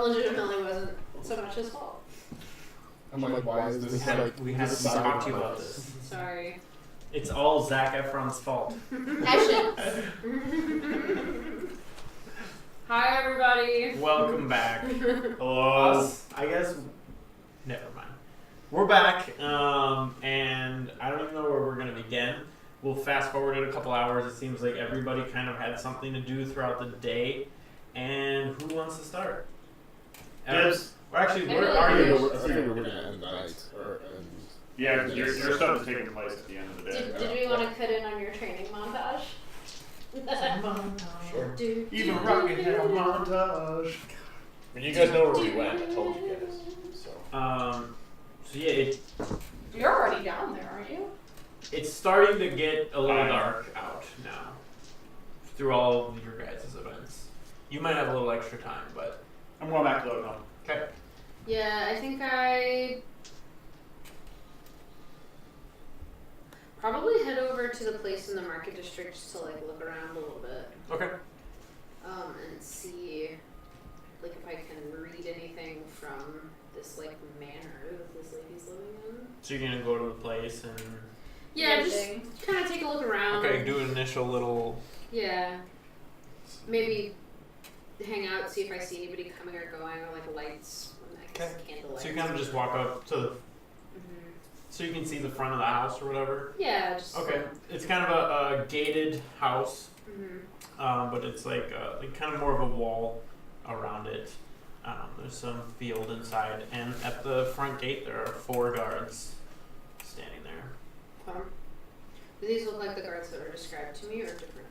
legitimately wasn't so much his fault. I'm like, why is this like... We had to talk to you about this. Sorry. It's all Zac Efron's fault. Actions. Hi, everybody. Welcome back. Hello. I guess. Never mind. We're back, and I don't even know where we're going to begin. We'll fast forward it a couple hours. It seems like everybody kind of had something to do throughout the day. And who wants to start? Yes. Or actually, where are you? I think we're going to end the night. Yeah, your stuff is taking place at the end of the day. Did we want to cut in on your training montage? Sure. Even Rocket had a montage. I mean, you guys know where we went. I told you guys. So yeah, You're already down there, aren't you? it's starting to get a little dark out now. Through all of your guys' events. You might have a little extra time, but... I'm going back to the hotel. Okay. Yeah, I think I probably head over to the place in the market district just to like look around a little bit. Okay. And see like if I can read anything from this like manor that this lady's living in. So you're gonna go to the place and... Yeah, just kind of take a look around. Okay, do an initial little... Yeah. Maybe hang out, see if I see anybody coming or going, or like lights, like candlelight. So you kind of just walk up to... So you can see the front of the house or whatever? Yeah, just... Okay. It's kind of a gated house, Mm-hmm. but it's like kind of more of a wall around it. There's some field inside, and at the front gate there are 4 guards standing there. Do these look like the guards that were described to me, or different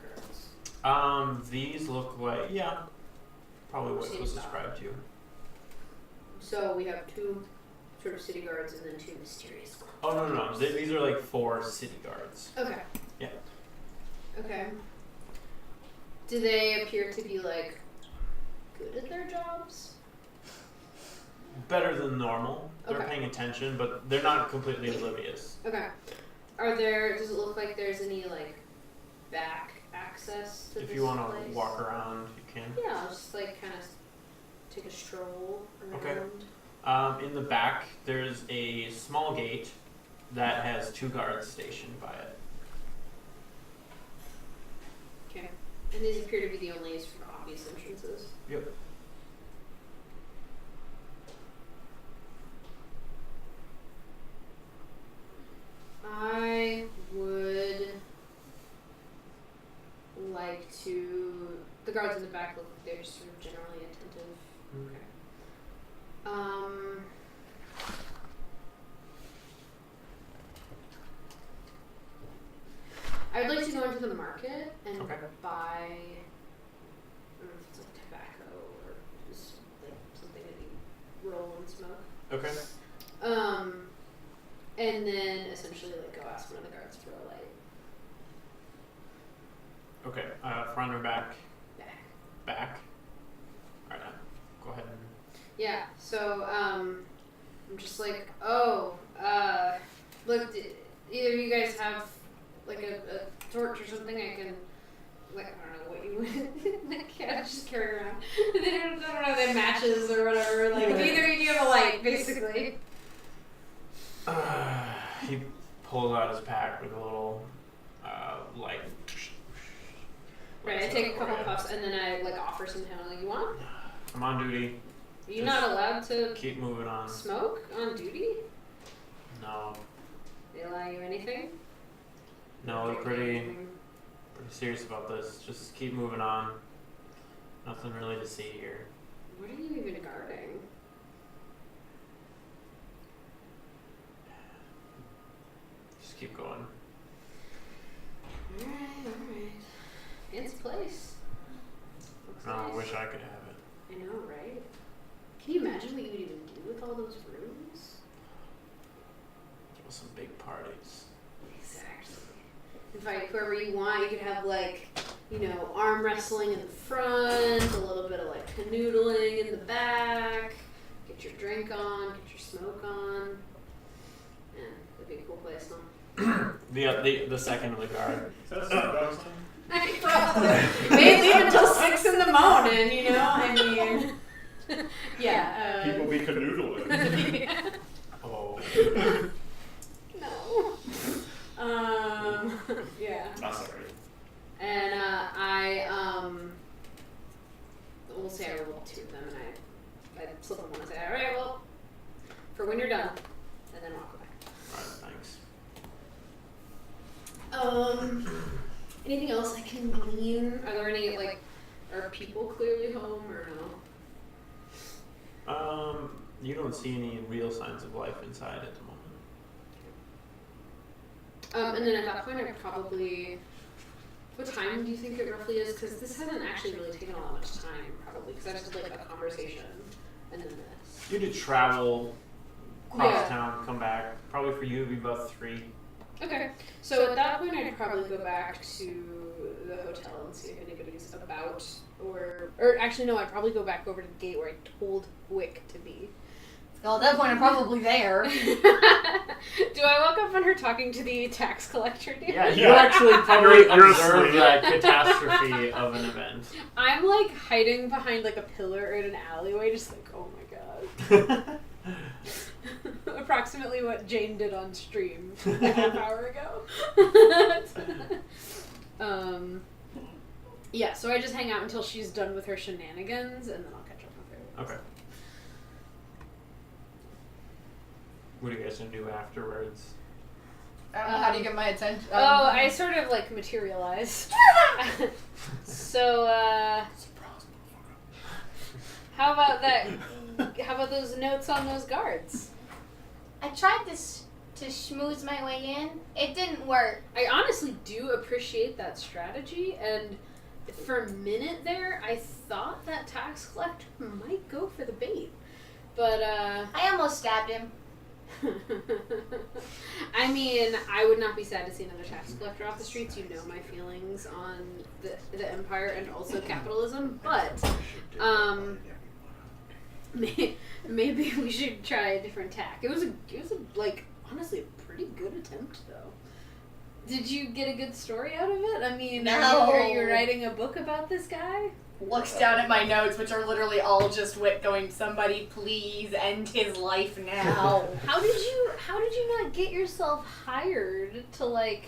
guards? These look like, yeah, probably what was described to you. So we have 2 sort of city guards and then 2 mysterious ones. Oh, no. These are like 4 city guards. Okay. Yeah. Okay. Do they appear to be like good at their jobs? Better than normal. They're Okay. paying attention, but they're not completely oblivious. Okay. Does it look like there's any like back access to this If you want place? to walk around, you can. Yeah, I'll just like kind of take a stroll around. Okay. In the back, there's a small gate that has 2 guards stationed by it. Okay. And these appear to be the only obvious entrances. Yep. I would like to... The guards in the back look like they're just sort of generally attentive. Okay. I would like to go into the market and buy, I don't know if it's like tobacco or just like something that you roll and smoke. Okay. And then essentially like go ask one of the guards for a light. Okay. Front or back? Back. Back. Alright, go ahead and... Yeah, so, I'm just like, look, either of you guys have, like, a torch or something I can, like, I don't know what you would, just carry around. I don't know, they have matches or whatever, like, either of you have a light, basically. He pulls out his pack with a little, light. Right, I take a couple puffs and then I, like, offer some kind of, like, you want? I'm on duty. Are you not allowed to keep moving on. Smoke on duty? No. They allow you anything? No, they're pretty serious about this. Just keep moving on. Nothing really to see here. What are you even guarding? Just keep going. Alright. Fancy place. Looks I nice. wish I could have it. I know, right? Can you imagine what you would even do with all those rooms? Throw some big parties. Exactly. Invite whoever you want. You could have like, arm wrestling in the front, a little bit of like canoodling in the back. Get your drink on, get your smoke on. Yeah, that'd be a cool place, huh? The second of the guard. Is that something ghosting? They leave until 6 in the morning, I mean. Yeah, say I rolled 2 of them, and I slip on one and say, all right, well, for when you're done, and then walk away. Alright, thanks. Anything else I can glean? Are there any, like, are people clearly home or no? You don't see any real signs of life inside at the moment. And then at that point, I probably. What time do you think it roughly is? Because this hasn't actually really taken all that much time, probably. Because I just did like a conversation and then this. You did travel across town, come back. Probably for you, it'd be about 3. Okay. So at that point, I'd probably go back to the hotel and see if anybody's about, or actually no, I'd probably go back over to the gate where I told Wick to be. Well, at that point, I'm probably there. Do I walk up on her talking to the tax collector dude? Yeah, you actually probably You're observe asleep. that catastrophe of an event. I'm like hiding behind like a pillar in an alleyway, just like, oh my god. Approximately what Jane did on stream a half hour ago. Yeah, so I just hang out until she's done with her shenanigans, and then I'll catch up with her. Okay. What are you guys gonna do afterwards? I don't know, how do you get my attention? I sort of like materialize. So, how about that? How about those notes on those guards? I tried to schmooze my way in. It didn't work. I honestly do appreciate that strategy, and for a minute there, I thought that tax collector might go for the bait, but I almost stabbed him. I mean, I would not be sad to see another tax collector off the streets. You know my feelings on the empire and also capitalism, but maybe we should try a different tack. It was a like honestly a pretty good attempt though. Did you get a good story out of it? I mean, No. are you writing a book about this guy? Looks down at my notes, which are literally all just Wick going, somebody please end his life now. How did you not get yourself hired to like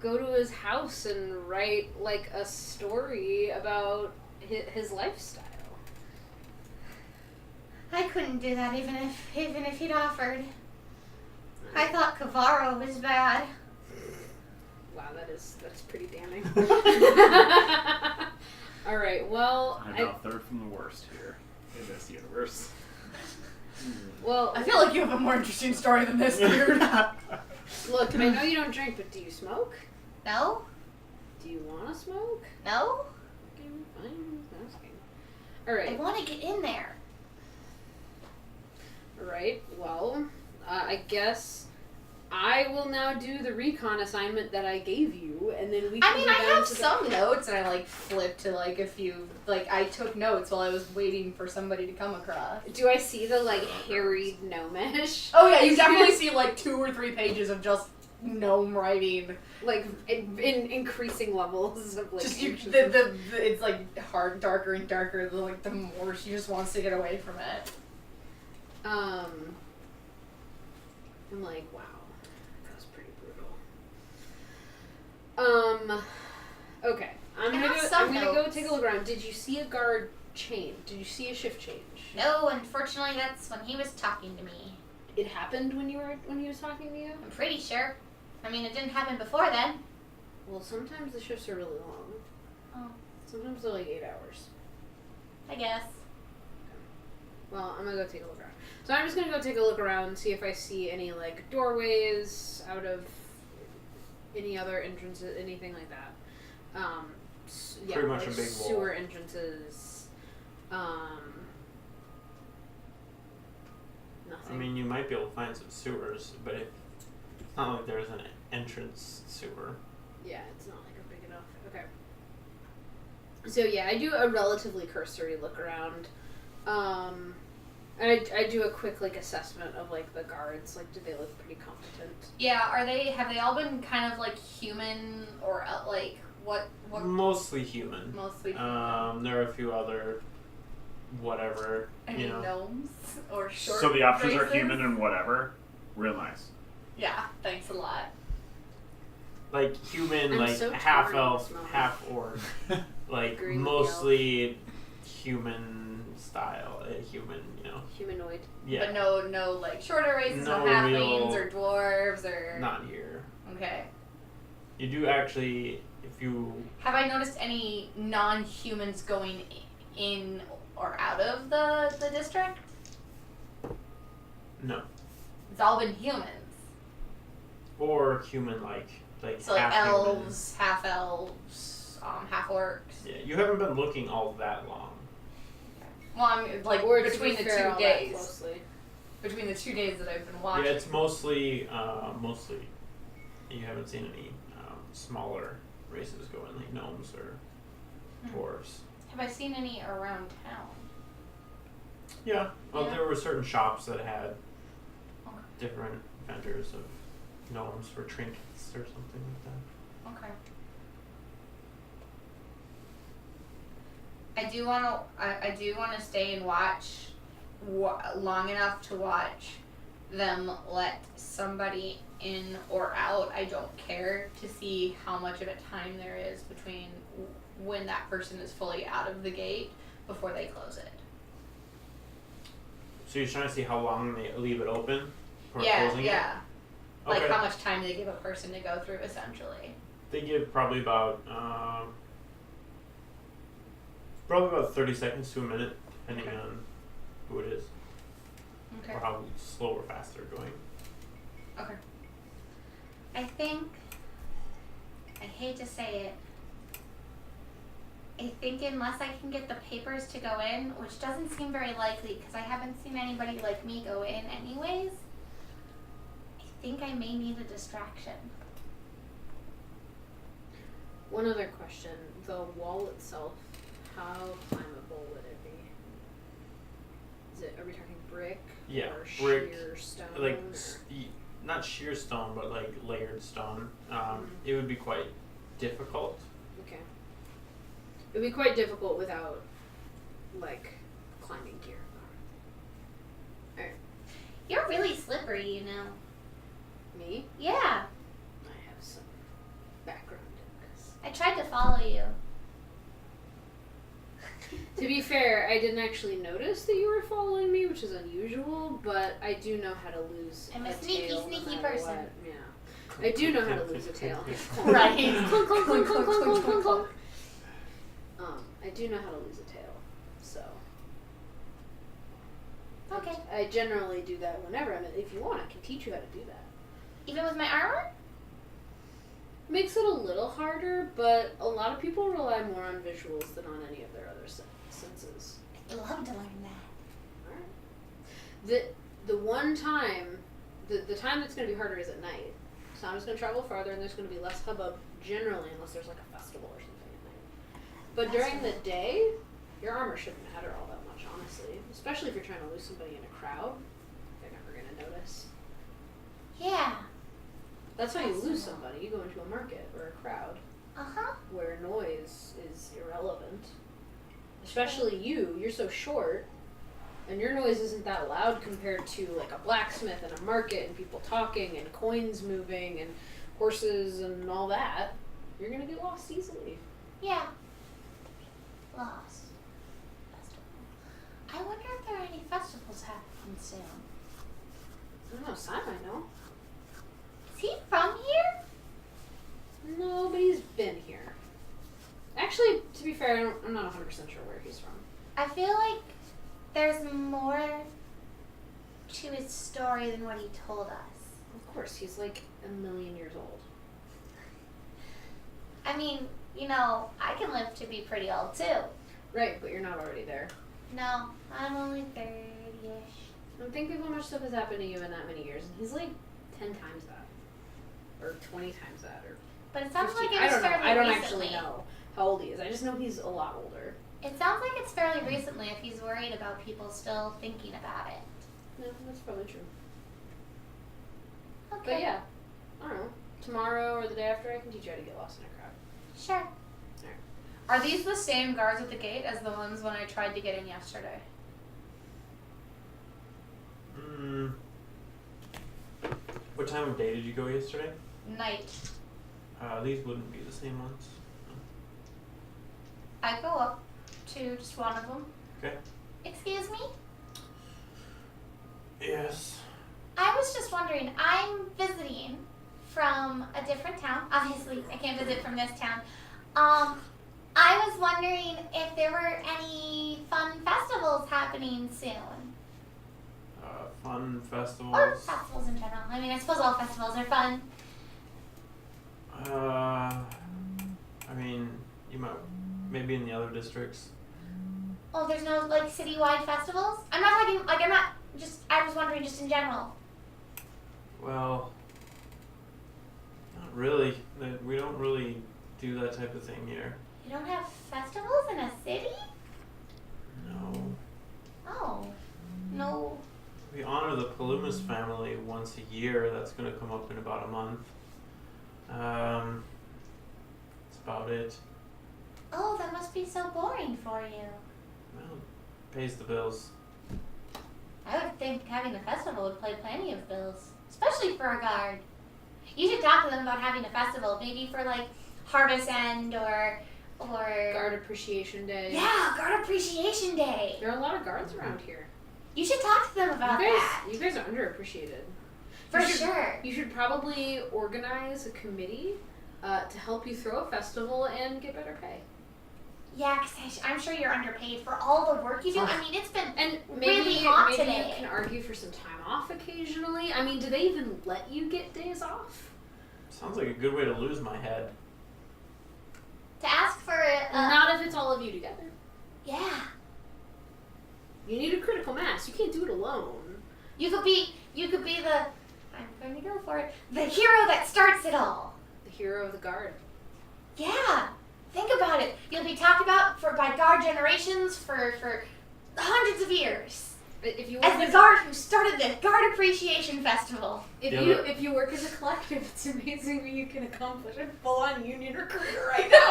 go to his house and write like a story about his lifestyle? I couldn't do that even if he'd offered. I thought Cavaro was bad. Wow, that's pretty damning. All right, well, I'm now third from the worst here in this universe. well, I feel like you have a more interesting story than this, dude. look, I know you don't drink, but do you smoke? No? Do you want to smoke? No? Okay, fine, I'm asking. All I right, want to get in there. all right. Well, I guess I will now do the recon assignment that I gave you, and then we can I mean, go I down have to the- some notes, and I like flipped to like a few. Like I took notes while I was waiting for somebody to come across. Do I see the like harried gnomish? Oh yeah, you definitely see like 2 or 3 pages of just gnome writing. Like in increasing levels of like. Just anxious- the it's like hard, darker and darker. The more she just wants to get away from it. I'm like, wow, that was pretty brutal. Okay, I'm I gonna have some go notes. take a look around. Did you see a guard change? Did you see a shift change? No, unfortunately, that's when he was talking to me. It happened when he was talking to you. I'm pretty sure. I mean, it didn't happen before then. Well, sometimes the shifts are really long. Oh. Sometimes they're like 8 hours. I guess. Well, I'm gonna go take a look around. So I'm just gonna go take a look around, see if I see any like doorways out of any other entrances, anything like that. Yeah, Pretty much like a big wall. sewer entrances. Nothing. I mean, you might be able to find some sewers, but it's not like there's an entrance sewer. yeah, it's not like a big enough. Okay. So yeah, I do a relatively cursory look around. And I do a quick like assessment of like the guards. Like, do they look pretty competent? Yeah, have they all been kind of like human or like what Mostly human. mostly human? There are a few other, whatever, Any gnomes or short So the options are races? human and whatever. Real nice. Yeah, thanks a lot. like human, I'm like so half tired of elf, smelling. half orc, like Green mostly human style, a human, Humanoid. Yeah. But no like shorter races, no No halflings real- or dwarves or. Not here. Okay. You do actually, if you. Have I noticed any non-humans going in or out of the district? No. It's all been humans. Or human like So like half elves, half elves, half orcs. Yeah, you haven't been looking all that long. Well, I'm like Or to between be the fair, 2 all that days. closely. Between the 2 days that I've been watching. Yeah, it's mostly you haven't seen any smaller races go in, like gnomes or dwarves. Have I seen any around town? Yeah. Well, Yeah. there were certain shops that had Okay. different vendors of gnomes for trinkets or something like that. Okay. I do want to stay and watch long enough to watch them let somebody in or out. I don't care to see how much of a time there is between when that person is fully out of the gate before they close it. So you're trying to see how long they leave it open for Yeah, closing yeah. it? Like Okay. how much time they give a person to go through, essentially. They give probably about 30 seconds to a minute, depending Okay. on who it is Okay. or how slow or fast they're going. Okay. I think, I hate to say it, I think unless I can get the papers to go in, which doesn't seem very likely because I haven't seen anybody like me go in anyways, I think I may need a distraction. One other question: the wall itself, how climbable would it be? Are we talking brick? Yeah, or brick, sheer stone? Like, or- not sheer stone, but like layered stone. It would be quite difficult. Okay. It would be quite difficult without, like, climbing gear. Alright. You're really slippery, you know. Me? Yeah, I have some background in this. I tried to follow you. To be fair, I didn't actually notice that you were following me, which is unusual, but I do know how to lose I'm a tail no sneaky matter person. what. Yeah. I do know how to lose a tail. Right. Clunk, clunk, clunk, clunk, clunk, clunk, clunk, clunk. I do know how to lose a tail, so. Okay. I generally do that whenever. I mean, if you want, I can teach you how to do that. Even with my armor? Makes it a little harder, but a lot of people rely more on visuals than on any of their other senses. I'd love to learn that. Alright. The one time, the time that's going to be harder is at night. Sound is going to travel farther, and there's going to be less hubbub generally, unless there's like a festival or something at night. But during the day, your armor shouldn't matter all that much, honestly. Especially if you're trying to lose somebody in a crowd. They're never going to notice. Yeah. That's how you lose somebody. You go into a market or a crowd Uh-huh. where noise is irrelevant. Especially you're so short, and your noise isn't that loud compared to like a blacksmith and a market and people talking and coins moving and horses and all that. You're gonna get lost easily. Yeah. Lost. Festival. I wonder if there are any festivals happening soon. I don't know, Sam I know. Is he from here? No, but he's been here. Actually, to be fair, I'm not 100% sure where he's from. I feel like there's more to his story than what he told us. Of course, he's like 1,000,000 years old. I mean, you know, I can live to be pretty old too. Right, but you're not already there. No, I'm only 30-ish. And think of how much stuff has happened to you in that many years, and he's like 10 times that. Or 20 times that, or But it sounds 15. like it I was don't know. fairly I don't recently. actually know how old he is. I just know he's a lot older. It sounds like it's fairly recently if he's worried about people still thinking about it. No, that's probably true. Okay. But yeah, I don't know. Tomorrow or the day after, I can teach you how to get lost in a crowd. Sure. Are these the same guards at the gate as the ones when I tried to get in yesterday? What time of day did you go yesterday? Night. These wouldn't be the same ones. I go up to just one of them. Okay. Excuse me? Yes. I was just wondering, I'm visiting from a different town. Obviously, I can't visit from this town. I was wondering if there were any fun festivals happening soon. Fun festivals. Or festivals in general. I mean, I suppose all festivals are fun. I mean, you might maybe in the other districts. Oh, there's no, like, citywide festivals? I'm not talking, like, I was wondering just in general. Well, not really. We don't really do that type of thing here. You don't have festivals in a city? No. Oh. No. We honor the Palumas family once a year. That's going to come up in about a month. That's about it. Oh, that must be so boring for you. Well, it pays the bills. I would think having a festival would pay plenty of bills, especially for a guard. You should talk to them about having a festival, maybe for like Harvest End or Guard Appreciation Day. Yeah, Guard Appreciation Day. There are a lot of guards around here. You should talk to them about that. You guys are underappreciated. For sure. You should probably organize a committee to help you throw a festival and get better pay. Yeah, because I'm sure you're underpaid for all the work you do. I mean, it's been Maybe really hot you today. can argue for some time off occasionally. I mean, do they even let you get days off? Sounds like a good way to lose my head. To ask for Not if it's all of you together. Yeah. You need a critical mass. You can't do it alone. You could be the, I'm going to go for it, the hero that starts it all. The hero of the guard. Yeah. Think about it. You'll be talked about by guard generations for hundreds of years. If you As the guard who started the Guard Appreciation Festival. if you work as a collective, it's amazing what you can accomplish. A full-on union recruiter right now.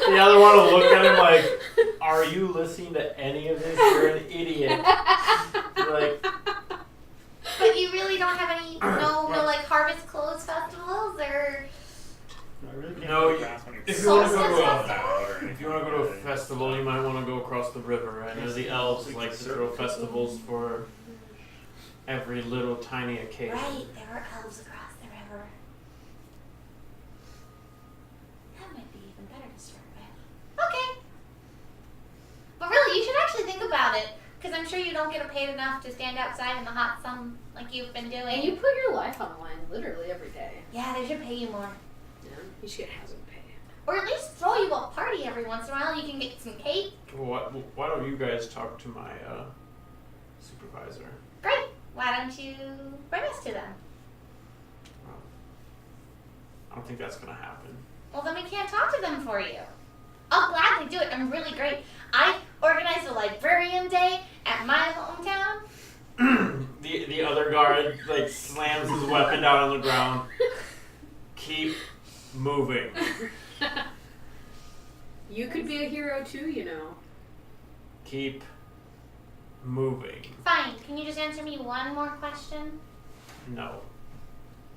The other one will look at him like, "Are you listening to any of this? You're an idiot." You're like, But you really don't have any no like harvest clothes festivals or I really can't No, go fast when you're if you wanna so go to a- slow down or if you want to go to a festival, you might want to go across the river. I know the elves like to throw festivals for every little tiny occasion. right, there are elves across the river. That might be even better to start with. Okay. But really, you should actually think about it, because I'm sure you don't get paid enough to stand outside in the hot sun like you've been doing. And you put your life on the line literally every day. Yeah, they should pay you more. Yeah, you should get hazard pay. Or at least throw you a party every once in a while. You can get some cake. Why don't you guys talk to my supervisor? Great. Why don't you bring us to them? Well, I don't think that's gonna happen. Well, then we can't talk to them for you. I'll gladly do it. I'm really great. I organized a librarian day at my hometown. The other guard like slams his weapon down on the ground. Keep moving. You could be a hero too, you know. Keep moving. Fine. Can you just answer me one more question? No.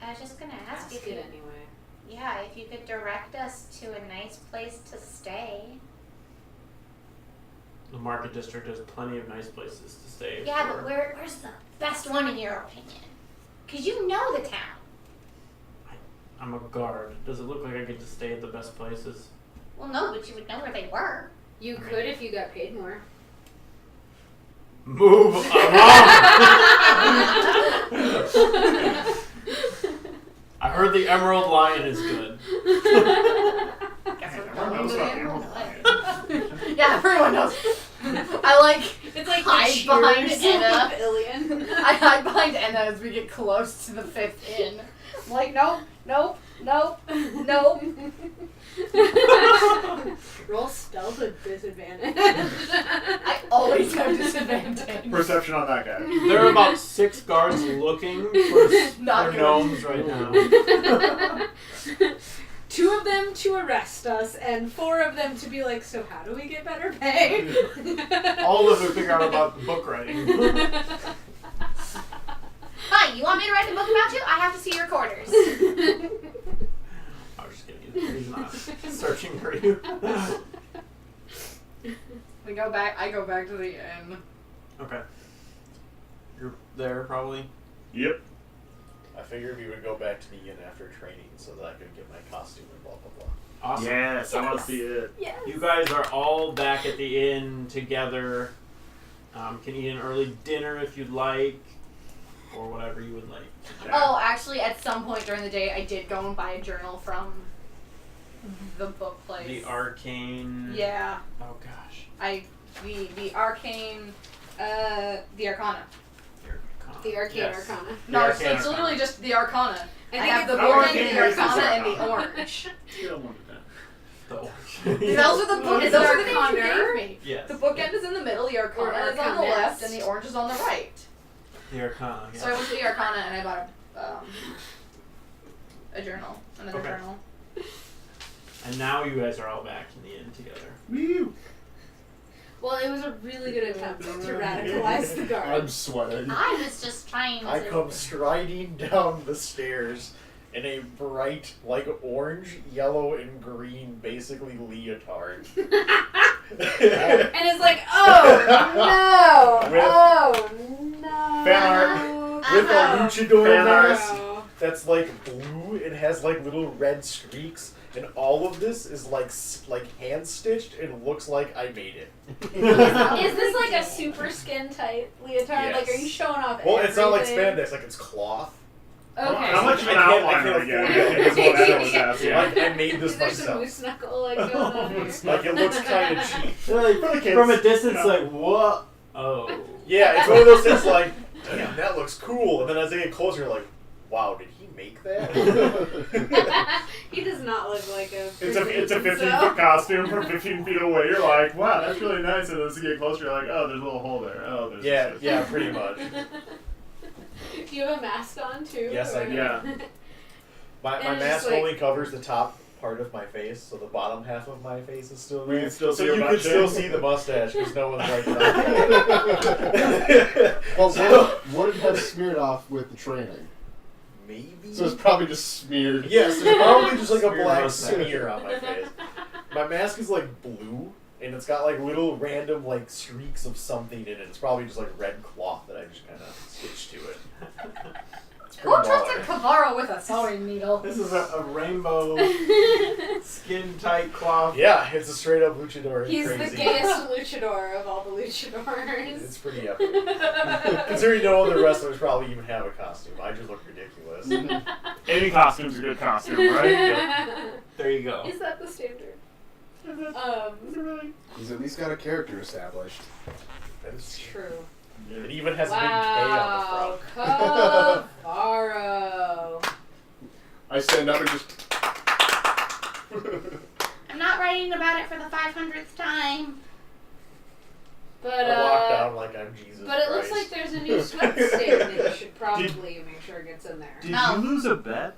I was just gonna ask Ask if it you. anyway. Yeah, if you could direct us to a nice place to stay. The market district has plenty of nice places to stay. Yeah, for- but where's the best one in your opinion? Cause you know the town. I'm a guard. Does it look like I get to stay at the best places? Well, no, but you would know where they were. You could if you got paid more. Move along! I heard the Emerald Lion is good. Guess we're Everyone going knows to about the Emerald Lion. Yeah, everyone knows. I like It's like hide behind Anna. Ilian. I hide behind Anna as we get close to the 5th inn. I'm like, nope, nope, nope, nope. Roll stealth with disadvantage. I always have disadvantage. Perception on that guy. There are about 6 guards looking for Not good. gnomes right now. 2 of them to arrest us, and 4 of them to be like, so how do we get better pay? All of them to figure out about the book writing. Fine, you want me to write a book about you? I have to see your quarters. I was just kidding. He's not searching for you. We go back. I go back to the inn. Okay. You're there probably. Yep. I figured we would go back to the inn after training so that I could get my costume and blah blah blah. Awesome. Yes, I want to see it. Yes. You guys are all back at the inn together. Can eat an early dinner if you'd like, or whatever you would like. Oh, actually, at some point during the day, I did go and buy a journal from the book place. The arcane. Yeah. Oh gosh. The arcane, the arcana. The Arcane Yes. Arcana. No, Arcane it's literally just the arcana. I think have it's the the book Arcane and the versus arcana and Arcana. the orange. Still 1 to 10. The orange. Those are the books. Is Those that are the things you arcana? gave me. Yes. The bookend is in the middle, the arcana Or is on the arcanist. left, and the orange is on the right. The arcana. Yeah. So I went to the arcana and I bought a journal, another Okay. journal. And now you guys are all back in the inn together. Woo! Well, it was a really good attempt to radicalize the guard. I'm sweating. I was just trying to. I come striding down the stairs in a bright, like orange, yellow, and green, basically leotard. And it's like, oh no! With- Oh no! Fan art with a Uh-oh. luchador Fan art. mask No. that's like blue and has like little red streaks, and all of this is like hand stitched and looks like I made it. Is this like a super skin tight leotard? Yes. Like, are you showing off Well, it's not like everything? spandex, like it's cloth. Okay. How much of an I can't- outline I are can't we getting? afford Is what I was Yeah. asking. Like I made this Is there some myself. moose knuckle like going on here? Like it looks kind of cheap. Like, For the kids. from a distance, Yeah. like what? Oh. Yeah, it's one of those things like, damn, that looks cool. And then as they get closer, you're like, wow, did he make that? He does not look like a. It's a person, 15-foot costume from 15 feet away. You're like, wow, that's really nice. And as you get closer, you're like, oh, there's a little hole there. Oh, there's Yeah, this. yeah, pretty much. Do you have a mask on too? Yes, I or- do. Yeah. My And it's mask just like- only covers the top part of my face, so the bottom half of my face is still We there. can still so see your you butt can still chin. see the mustache because no one's like Well, that. what it has smeared off with the training? Maybe. So it's probably just smeared. Yes, there's probably just like a Smear black mustache. smear on my face. My mask is like blue, and it's got like little random like streaks of something in it. It's probably just like red cloth that I just kind of stitched to it. It's Who pretty trusted baller. Cavaro with a sewing needle? This is a rainbow skin tight cloth. Yeah, it's a straight up luchador. It's He's crazy. the gayest luchador of all the luchadors. It's pretty epic. Considering no other wrestlers probably even have a costume, I just look ridiculous. Any costume's a good costume, right? There you go. Is that the standard? He's at least got a character established. That is true. True. It even has a big K Wow, on the front. Cavaro. I stand up and just. I'm not writing about it for the 500th time. But I walk down like I'm Jesus but it looks Christ. like there's a new sweat stain that you should probably make sure gets in there. Did No. you lose a bet?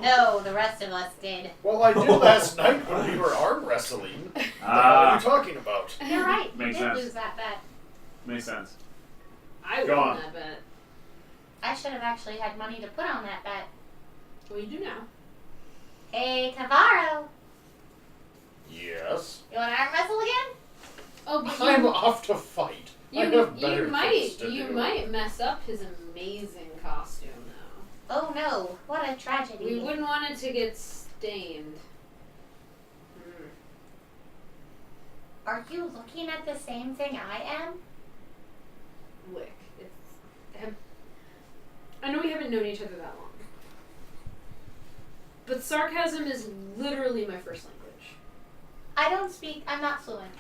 No, the rest of us did. Well, I did last night when we were arm wrestling. What the hell are you talking about? You're right. We Makes did sense. lose that bet. Makes sense. I Go won on. that bet. I should have actually had money to put on that bet. Well, you do now. Hey, Cavaro, Yes. you want to arm wrestle again? Oh, but I'm off to fight. I have better you might things to do. mess up his amazing costume though. Oh no, what a tragedy. We wouldn't want it to get stained. Hmm. Are you looking at the same thing I am? Wick. I know we haven't known each other that long. But sarcasm is literally my first language. I don't speak, I'm not fluent.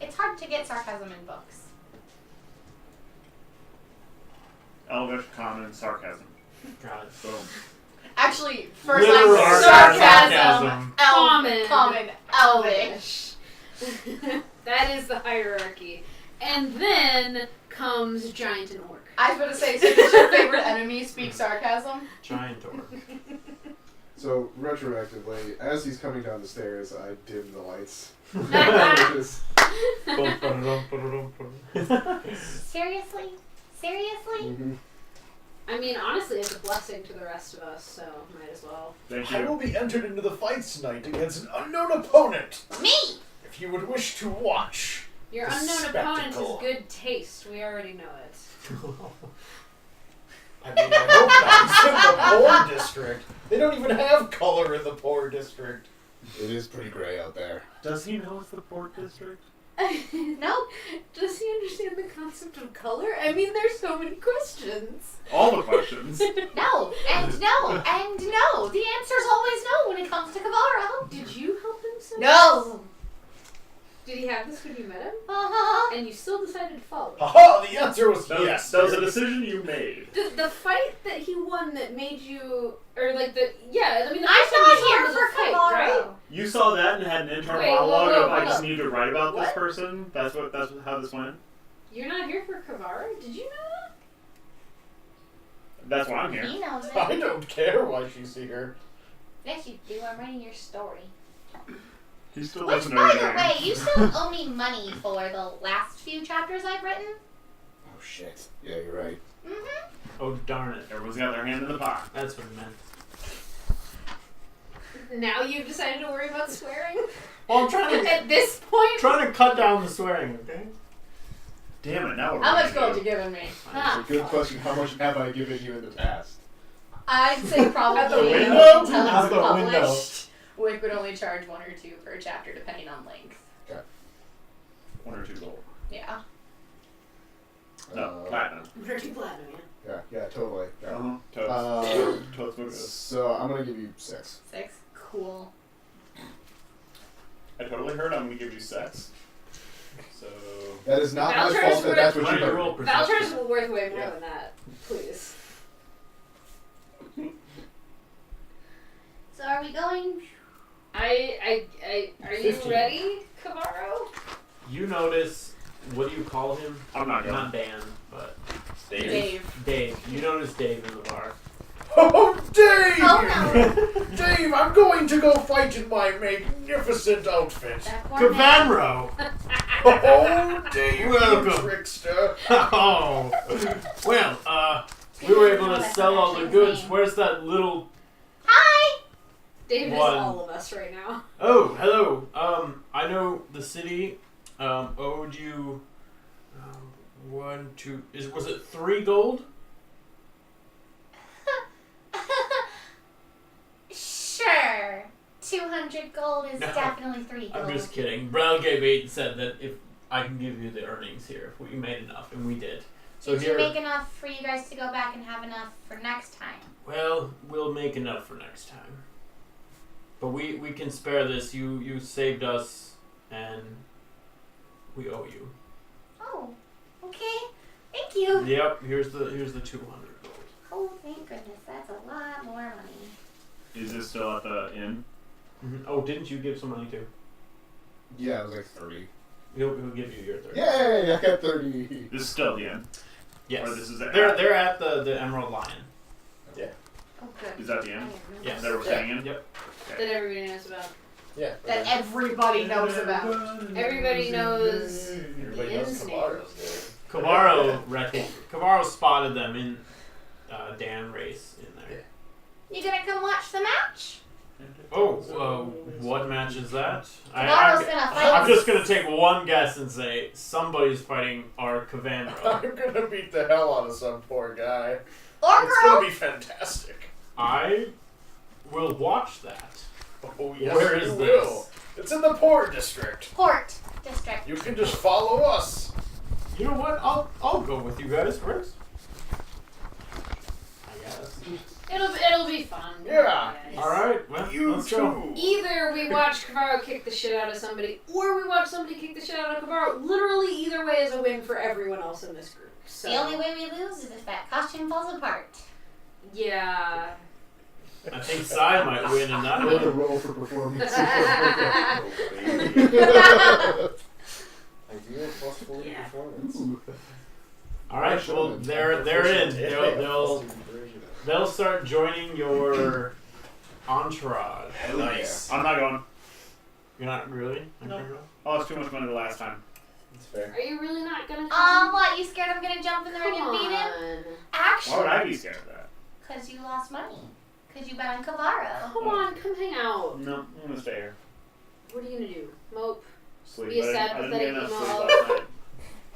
It's hard to get sarcasm in books. Elvish, common, sarcasm. Got it. Boom. Actually, first Literal line sarcasm. Common. Elvish. That is the hierarchy. And then comes giant and orc. I was going to say, so does your favorite enemy speak sarcasm? Giant orc. So, retroactively, as he's coming down the stairs, I dim the lights. Seriously? Seriously? Mhm. I mean, honestly, it's a blessing to the rest of us, so might as well. Thank I you. will be entered into the fights tonight against an unknown opponent. Me! If you would wish to watch Your the unknown opponent spectacle. has good taste. We already know it. I mean, I hope not. He's in the poor district. They don't even have color in the poor district. It is pretty gray out there. Does he know it's the Port District? No. Does he understand the concept of color? I mean, there's so many questions. All the questions. No, and no, and no. The answer's always no when it comes to Cavarro. Did you help him so No. Did he have this when you met him? Uh-huh. And you still decided to follow him? Haha, the answer was That, yes. that was a decision you made. The fight that he won that made you, or like the, yeah, I mean, the I'm first time you not saw him here was for a fight, Cavarro. right? You saw that and had an internal Wait, whoa, monologue whoa, of I hold just up. need to write about this What? person. That's how this went. You're not here for Cavarro? Did you know that? That's why I'm here. He knows I it. don't care why she's here. Yes, you do. I'm writing your story. He still Which, doesn't know by your the name. way, you still owe me money for the last few chapters I've written. Oh shit. Yeah, you're right. Mm-hmm. Oh darn it! Everyone's got their hand in the pot. That's what it meant. Now you've decided to worry about swearing? Well, I'm trying to At this point? cut down the swearing. Okay. Damn it! Now what How are we much gonna gold do? you giving me? It's a good question. How much have I given you in the past? I'd say probably At the window? until Out it's the window. published. Wick would only charge 1 or 2 per chapter, depending on length. 1 or 2 gold. Yeah. No, platinum. Pretty platinum, yeah. Yeah, totally. Yeah. Totes. Totes look good. So I'm gonna give you 6. 6. Cool. I totally heard I'm gonna give you sex. So That is not my Vouchers fault that that's what Why you don't you heard. roll Vouchers perception? are worth way more Yeah. than that. Please. So are we going? Are you 15. ready, Cavarro? You notice. What do you call him? I'm not going. Not Dan, but Dave. Dave. You notice Dave in the bar. Oh, Dave! Oh no. Dave, I'm going to go fight in my magnificent outfit. That poor man. Cavanro! Oh, Dave, you Welcome. trickster. Oh! Well, we were able to sell all the goods. Where's that little... Hi. David is One. all of us right now. Oh, hello. I know the city, owed you, 1, 2... Was it 3 gold? Sure. 200 gold is No, definitely 3 gold. I'm just kidding. Brown gave 8 and said that if I can give you the earnings here, if we made enough, and we did. So Did here, you make enough for you guys to go back and have enough for next time? well, we'll make enough for next time. But we can spare this. You saved us, and we owe you. Oh, okay. Thank you. Yep. Here's the 200 gold. Oh, thank goodness. That's a lot more money. Is this still at the inn? Mm-hmm. Oh, didn't you give some money too? Yeah, it was like 30. He'll give you your 30. Yay! I got 30. This is still the inn. Yes. Or this is at, They're at the Emerald Lion. Oh, good. Is that the inn? Yes. That we're staying in? Yep. That everybody knows about. Yeah. That everybody knows about. Everybody knows Everybody the knows inn's name. Cabarro's there. Cavarro spotted them in Dan race in there. You gonna come watch the match? Oh, what match is that? Cavarro's gonna fight. I'm just gonna take one guess and say somebody's fighting our Cavanro. I'm gonna beat the hell out of some poor guy. Or It's girl. gonna be fantastic. I will watch that. Oh, yes, Where you is will. this? It's in the poor district. Port district. You can just follow us. You know what? I'll go with you guys first. I guess. It'll be fun. Yeah. All right. Well, You let's too. go. Either we watch Cavarro kick the shit out of somebody, or we watch somebody kick the shit out of Cavarro. Literally, either way is a win for everyone else in this group. So The only way we lose is if that costume falls apart. yeah. I think Sai might win in that Roll the one. roll for performance. Ideal plus 40 Yeah. performance. All right. Well, they're in. They'll start joining your entourage. Hell Nice. I'm not going. You're not really? No. Oh, it's too much money the last time. That's fair. Are you really not gonna come? What? You scared I'm gonna jump in the ring and beat him? Why would Actually, I be scared of that? because you lost money. Because you bet on Cavarro. Come on, come hang out. No, I'm gonna stay here. What are you gonna do? Mope? sleep. Be a sad, I didn't get enough pathetic sleep emo. last night.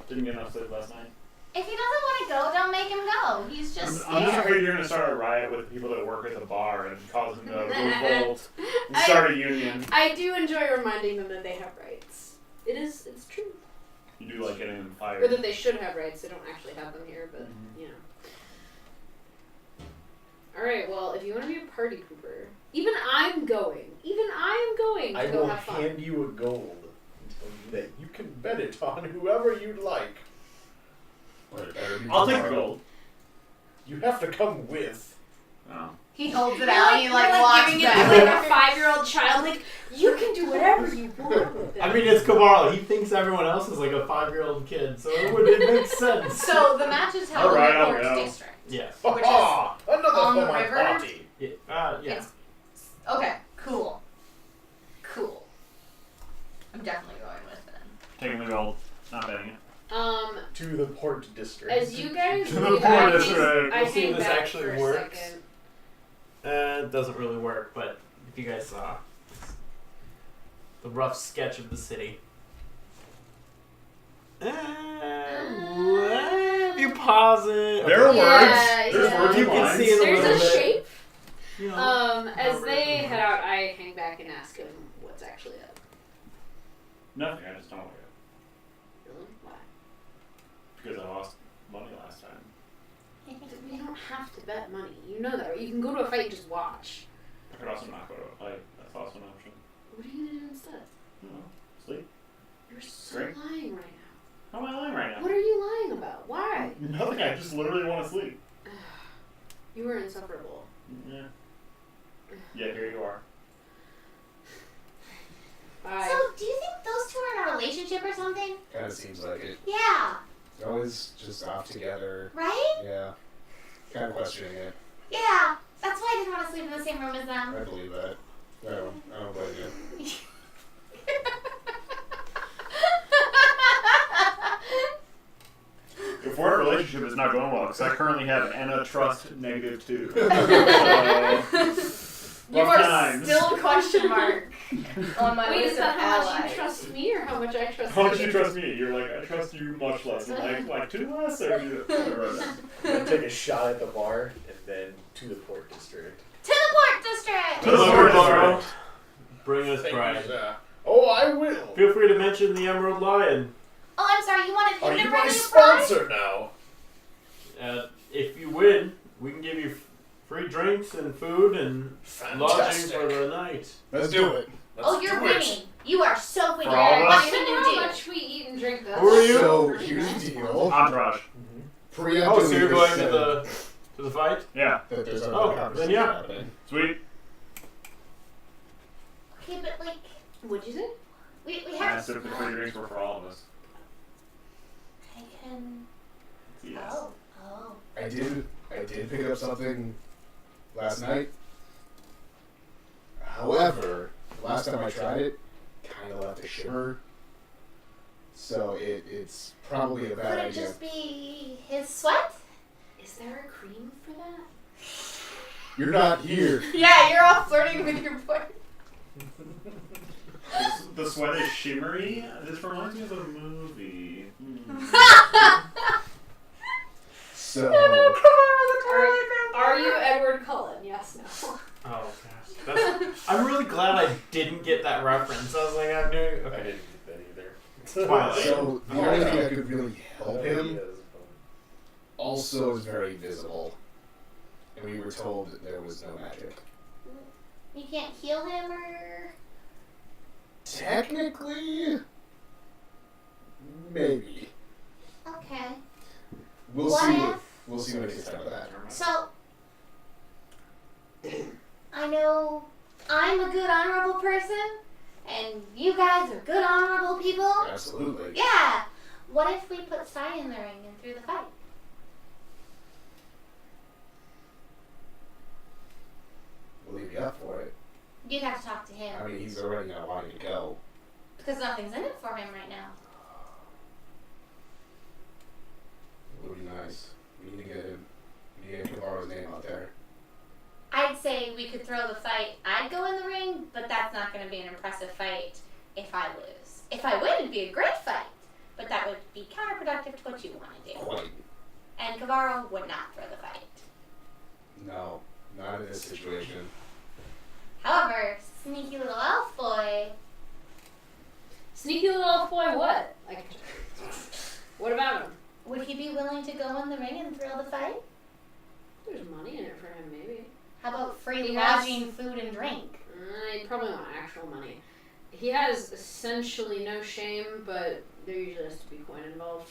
Didn't get enough sleep last night. If he doesn't want to go, don't make him go. He's just I'm just scared. afraid you're gonna start a riot with people that work at the bar and cause them to revolt and start a union. I do enjoy reminding them that they have rights. It's true. You do like getting them fired. Or that they should have rights. They don't actually have them here, but you know. Alright, well, if you want to be a party pooper, even I'm going I to go will have fun. hand you a gold and tell you that you can bet it on whoever you'd like. But it better be I'll take the tomorrow. gold. You have to come with. Oh. He holds it You're out and he like you're walks giving back. it to like a 5-year-old child, like, you can do whatever you want with it. I mean, it's Cabarlo. He thinks everyone else is like a 5-year-old kid, so it makes sense. So the match is held Alright, in the I'll Ports go. District. Yes. Which is Another on for the my river? party. Yeah. Yeah. It's- Okay, cool. Cool. I'm definitely going with them. Taking the gold. Not betting it. To the port district. As you guys To the leave, point, I that's hang- right. I We'll see hang if this back actually for a works. second. It doesn't really work, but if you guys saw the rough sketch of the city. If you pause it. There are Yeah, words. There's yeah. words You and can lines. see it a There's little a bit. shape. You know, As numbers they and head out, I hang back and ask him what's actually up. Nothing. I just don't like it. Really? Why? Because I lost money last time. We don't have to bet money. You know that, right? You can go to a fight and just watch. I could also not go to a fight. That's also an option. What are you gonna do instead? Sleep. You're so Great. lying right How am I lying right now. now? What are you lying about? Why? Nothing. I just literally want to sleep. You were insufferable. Yeah. Yeah, here you are. Bye. So, do you think those two are in a relationship or something? Kind of seems like it. Yeah, They're always just off together. right? Yeah. Kind of questioning it. Yeah, that's why I didn't want to sleep in the same room as them. I believe that. I don't blame you. If our relationship is not going well, because I currently have an trust -2. You Rough are times. still question mark on my Wait, list is that of how much allies. you trust me or how much I trust How much you? you trust me? You're like, I trust you much less. I'm like 2 less? Or you... Then take a shot at the bar and then to the port district. To the port district! To the port Cabarro. district. Bring us Thank you, pride. sir. Oh, I will. Feel free to mention the Emerald Lion. Oh, I'm sorry, you wanted Are him to you bring my you pride? sponsor now? If you win, we can give you free drinks and food and lodging Fantastic. for the night. Let's do it. Let's Oh, you're do it. winning. You are so winning. For all of What us? can you How do? much we eat and drink this. Who are you? So here's the deal. Entourage. Preemptively Oh, so you're going said to the fight? Yeah. that there's Oh, another then conversation yeah. happening. Sweet. Okay, but like, What'd you say? we I have asked if the free drinks were for all of us. I can. Yes. Oh. I did pick up something last night. However, last time I tried it, kind of left a shiver. So it's probably a Could bad it idea. just be his sweat? Is there a cream for that? You're not here. Yeah, you're all flirting with your boy. The sweat is shimmery. This reminds me of a movie. So Are you Edward Cullen? Yes, no. Oh gosh, I'm really glad I didn't get that reference. I was like, I'm doing. I Okay. didn't get that either. Twilight. So the only thing that could really help him Yes. also is very visible. And we were told that there was no magic. You can't heal him or. Technically, maybe. Okay. We'll What see. if- We'll see when it gets down to that. So. I know I'm a good, honorable person, and you guys are good, honorable people. Absolutely. Yeah. What if we put Sai in the ring and threw the fight? Will he be up for it? You'd have to talk to him. I mean, he's already not wanting to go. Because nothing's in it for him right now. It would be nice. We need to get him. We need to get Cabarro's name out there. I'd say we could throw the fight. I'd go in the ring, but that's not going to be an impressive fight if I lose. if I win, it'd be a great fight. But that would be counterproductive to what you want to do. Quite. And Kavaro would not throw the fight. No, not in this situation. However, sneaky little elf boy. Sneaky little elf boy, what? What about him? Would he be willing to go in the ring and throw the fight? There's money in it for him, maybe. How about free He has- lodging, food, and drink? He'd probably want actual money. He has essentially no shame, but there usually has to be coin involved.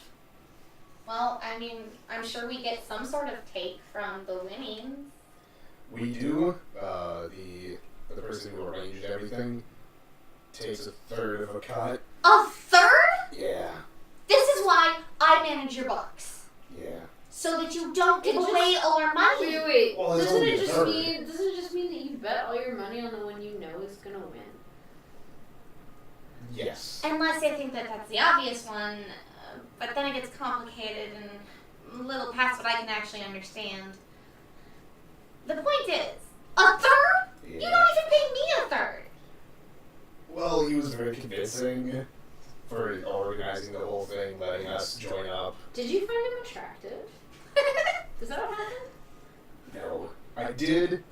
Well, I mean, I'm sure we get some sort of take from the winnings. We do. The person who arranged everything takes a third of a cut. A third? Yeah. This is why I manage your books. Yeah. So that you don't give It just- away all our money. Wait. Well, there's doesn't only it a just third. mean that you bet all your money on the one you know is gonna win? Yes. Unless I think that that's the obvious one, but then it gets complicated and a little past what I can actually understand. The point is, a third? Yeah. You don't even pay me a third. Well, he was very convincing for organizing the whole thing, letting us join up. Did you find him attractive? Is that what happened? No. I did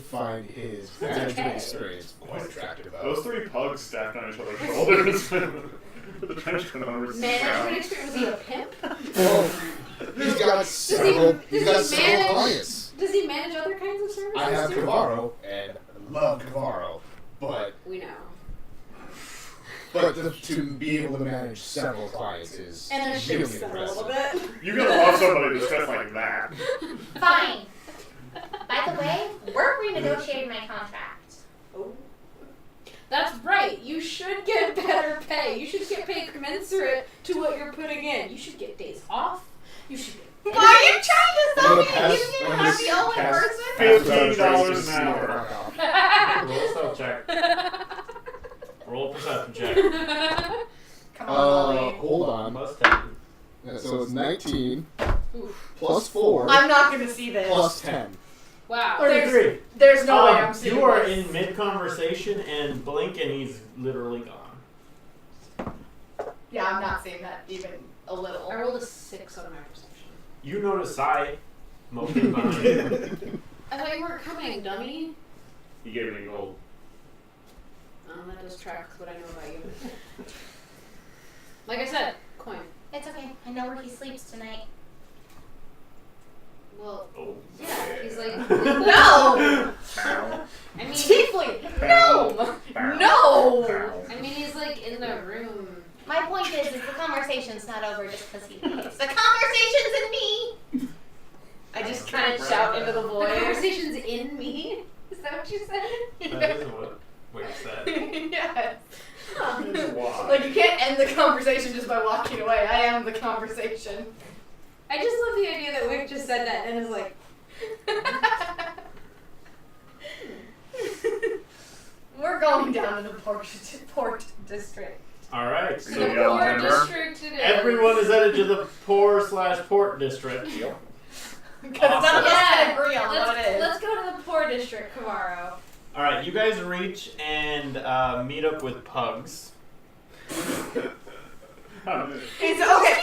find his management okay. experience quite attractive, though. Those three pugs stacked on each other's shoulders with the trench coat on. Management experience? Was he a pimp? Oh, he's got several clients. Does he manage other kinds of services? I have too? Kavaro, and I love Kavaro, but We know. to be able to manage several clients is And their really shit's done a little impressive. bit. You gotta love somebody that's dressed like that. Fine. By the way, we're renegotiating my contract. Oh. That's right. You should get better pay. You should get paid commensurate to what you're putting in. You should get days off. You should get. Why are you trying to sell I'm me gonna a pass- union? I'm I'm gonna the only pass- person? $15 an hour. Roll a stealth check. Roll a perception check. Come on, Molly. Hold on. Plus 10. So it's 19 Oof. plus 4 I'm not gonna see this. plus 10. Wow. 33. There's no way I'm seeing You are this. in mid-conversation and blink and he's literally gone. Yeah, I'm not seeing that even a little. I rolled a 6 on my perception. You notice Sai moping behind you. I thought you weren't coming, dummy. He gave me gold. That does track with what I know about you. Like I said, coin. It's okay. I know where he sleeps tonight. Well, Oh. yeah, he's like. No! I mean, Tiefling! No! No! I mean, he's like in the room. My point is the conversation's not over just because he leaves. The conversation's in me! I just kind of shout into the The void. conversation's in me. Is that what you said? That isn't what you said. Yes. It's why. Like, you can't end the conversation just by walking away. I am the conversation. I just love the idea that Wick just said that and is like, We're going down to the port district. Alright, the So so yeah, poor remember? district it is. everyone is headed to the poor/port district. Because none of us can agree on what it is. Let's go to the poor district, Kavaro. Alright, you guys reach and meet up with Pugs. It's okay. Is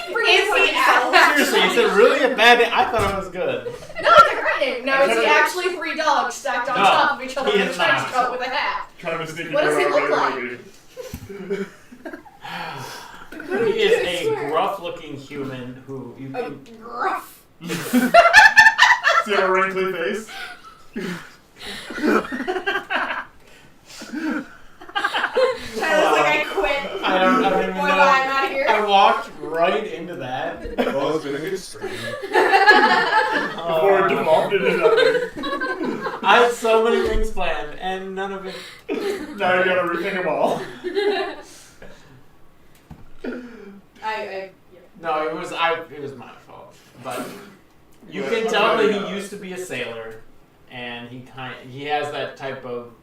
he actually? Seriously, is it really a bad name? I thought it was good. No, it's a great name. Now, is he actually 3 dogs stacked on No, top of each other he in a is trench not. coat with a hat? Kind of a sneaky What does he girl look already. He is a gruff-looking human who you can. Gruff. See a wrinkly face? Tyler's like, I quit. I don't even Boy, know. bye, I'm out of here. I walked right into that. Well, it's been a good stream. Before it devolved into nothing. I had so many things planned, and none of it. Now you gotta rethink them all. Yeah. No, it was my fault. But you can tell that he used to be a sailor, and he has that type of.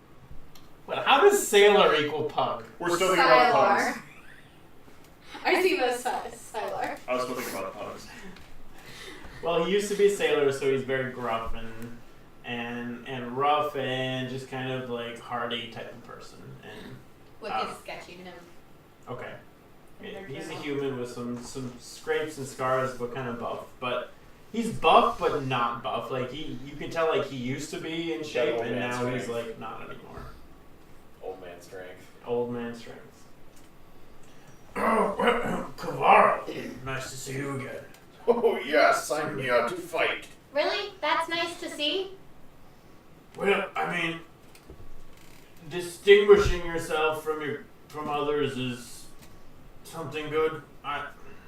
What? How does sailor equal pug? We're still thinking about Sylar. pugs. I see the Sylar. I was still thinking about pugs. Well, he used to be a sailor, so he's very gruff and rough and just kind of like hardy type of person. And Wick is sketching him. Okay. In their He's a journal. human with some scrapes and scars, but kind of buff. But he's buff, but not buff. Like you can tell like he used to be in shape, old and man now he's strength. like not anymore. Old man strength. Old man strength. Oh, Kavara, nice to see you again. Oh yes, I'm here to fight. Really? That's nice to see. Well, I mean, distinguishing yourself from others is something good.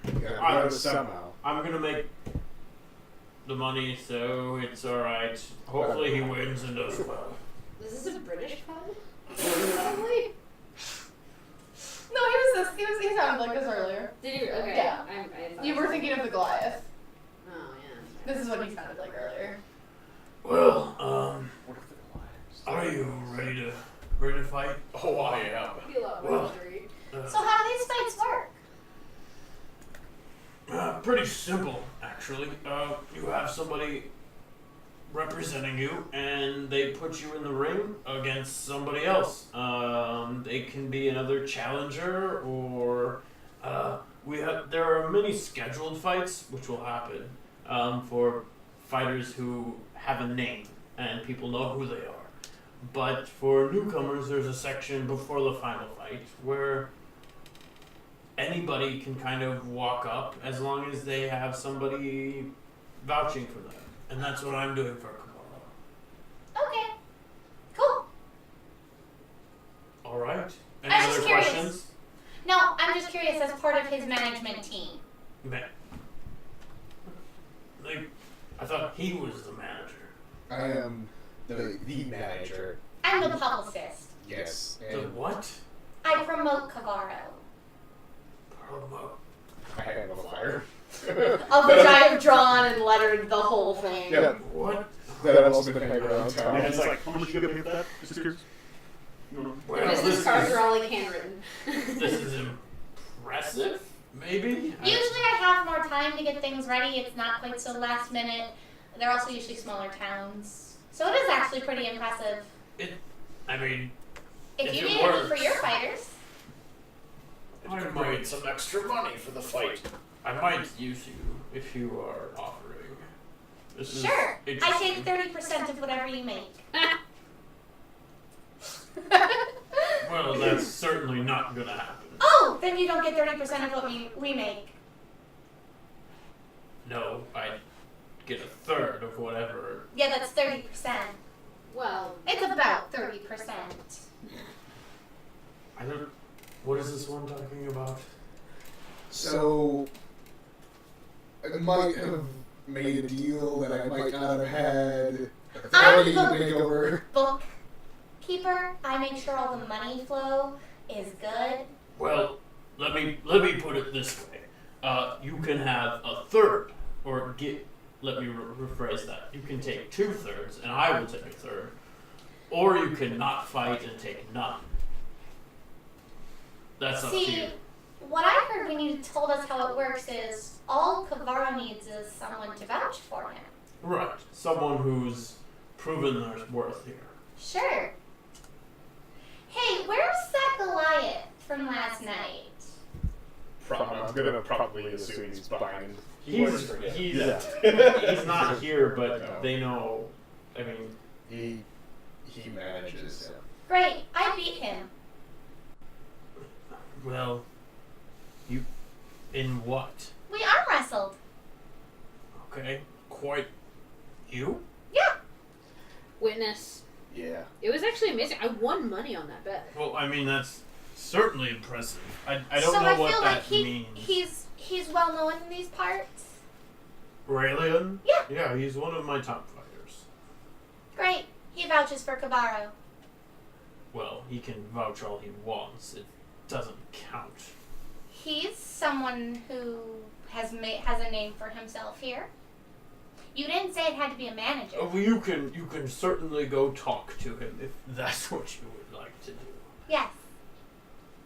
You gotta do it somehow. I'm gonna make the money, so it's all right. Hopefully, he wins and does well. Is this a British pun? Probably. No, he sounded like this earlier. Did you? Okay. Yeah. I thought You were so. thinking of the Goliath. Oh yeah. This is what he sounded like earlier. Well, are you ready to fight? Oh, I am. Be a lot Well, more intrigued. So how do these fights work? Pretty simple, actually. You have somebody representing you, and they put you in the ring against somebody else. They can be another challenger, or there are many scheduled fights which will happen for fighters who have a name and people know who they are. But for newcomers, there's a section before the final fight where anybody can kind of walk up as long as they have somebody vouching for them. And that's what I'm doing for Kabbalah. Okay. Cool. All right. Any I'm other just curious. questions? No, I'm just curious as part of his management team. I thought he was the manager. I am the manager. I'm the publicist. Yes. The And what? I promote Kavaro. Promo. I have a flyer. Of which I have drawn and lettered the whole thing. Yeah. What? That I've also been hanging around And town. it's like, how much you gonna pay for that? Just curious. Well, Business cards are all like handwritten. this is impressive, maybe? Usually I have more time to get things ready. It's not quite so last minute. They're also usually smaller towns. So it is actually pretty impressive. I mean, If If you it need any works. for your fighters. I Could might, bring some extra money for the fight. I might use you if you are offering. This is Sure. I interesting. take 30% of whatever you make. Well, that's certainly not gonna happen. Oh, then you don't get 30% of what we make. No, I get a third of whatever. Yeah, that's 30%. Well, It's about 30%. I don't. What is this one talking about? So I might have made a deal that I might not have had authority to make over. Bookkeeper, I make sure all the money flow is good. Well, let me put it this way. You can have a third, or get. Let me rephrase that. You can take 2/3, and I will take a third, or you can not fight and take none. That's up to you. See, what I heard when you told us how it works is all Kavaro needs is someone to vouch for him. Right, someone who's proven their worth here. Sure. Hey, where's that Goliath from last night? I'm gonna probably assume he's behind. He's Yeah. he's not here, but No. they know. I mean, He manages him. Great, I beat him. well, you in what? We arm wrestled. Okay, quite you. Yeah. witness. Yeah. It was actually amazing. I won money on that bet. Well, I mean that's certainly impressive. I don't so know I what feel that like he means. he's well known in these parts. Raelian? Yeah. Yeah, he's one of my top fighters. Great. He vouches for Kavaro. Well, he can vouch all he wants. It doesn't count. He's someone who has a name for himself here. You didn't say it had to be a manager. Oh, well, you can certainly go talk to him if that's what you would like to do. Yes.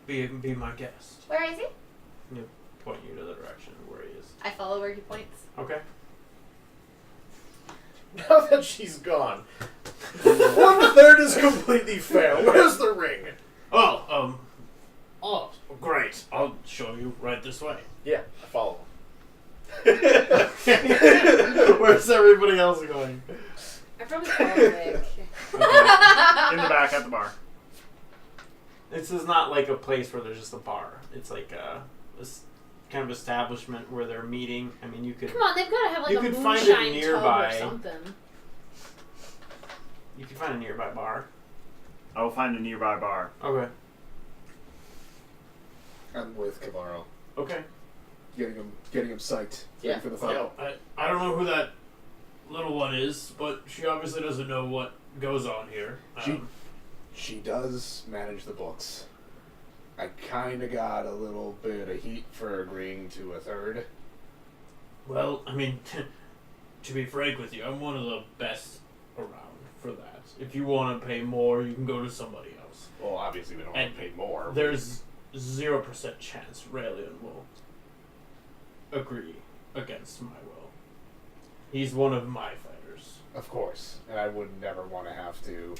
Be my guest. Where is he? Point you to the direction where he is. I follow where he points. Okay. Now that she's gone, 1/3 is completely fair. Where's the ring? Oh, Great. I'll show you right this way. Yeah, I follow him. Where's everybody else going? I probably follow Vic. In the back at the bar. This is not like a place where there's just a bar. It's like this kind of establishment where they're meeting. I mean, you could. Come on, they've got to have like You a could find it moonshine tub nearby. or something. You could find a nearby bar. I will find a nearby bar. Okay. I'm with Cavarro. Okay. Getting him psyched. Yeah. Ready for the fight. Yo, I don't know who that little one is, but she obviously doesn't know what goes on here. She does manage the books. I kind of got a little bit of heat for agreeing to a third. Well, I mean, to be frank with you, I'm one of the best around for that. If you want to pay more, you can go to somebody else. Well, obviously we don't want And to pay more. There's 0% chance Raelian will agree against my will. He's one of my fighters. Of course. And I would never want to have to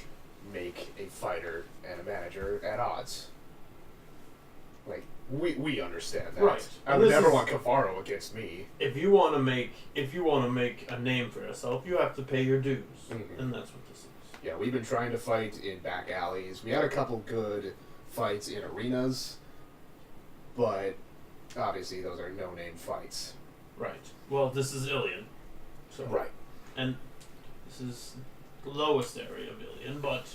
make a fighter and a manager at odds. Like, we understand that. Right. I And would this never is- want Cavarro against me. If you want to make a name for yourself, you have to pay your dues, Mhm. and that's what this is. Yeah, we've been trying to fight in back alleys. We had a couple good fights in arenas, but obviously those are no-name fights. Right. Well, this is Ilion, so and this is the lowest area of Ilion, but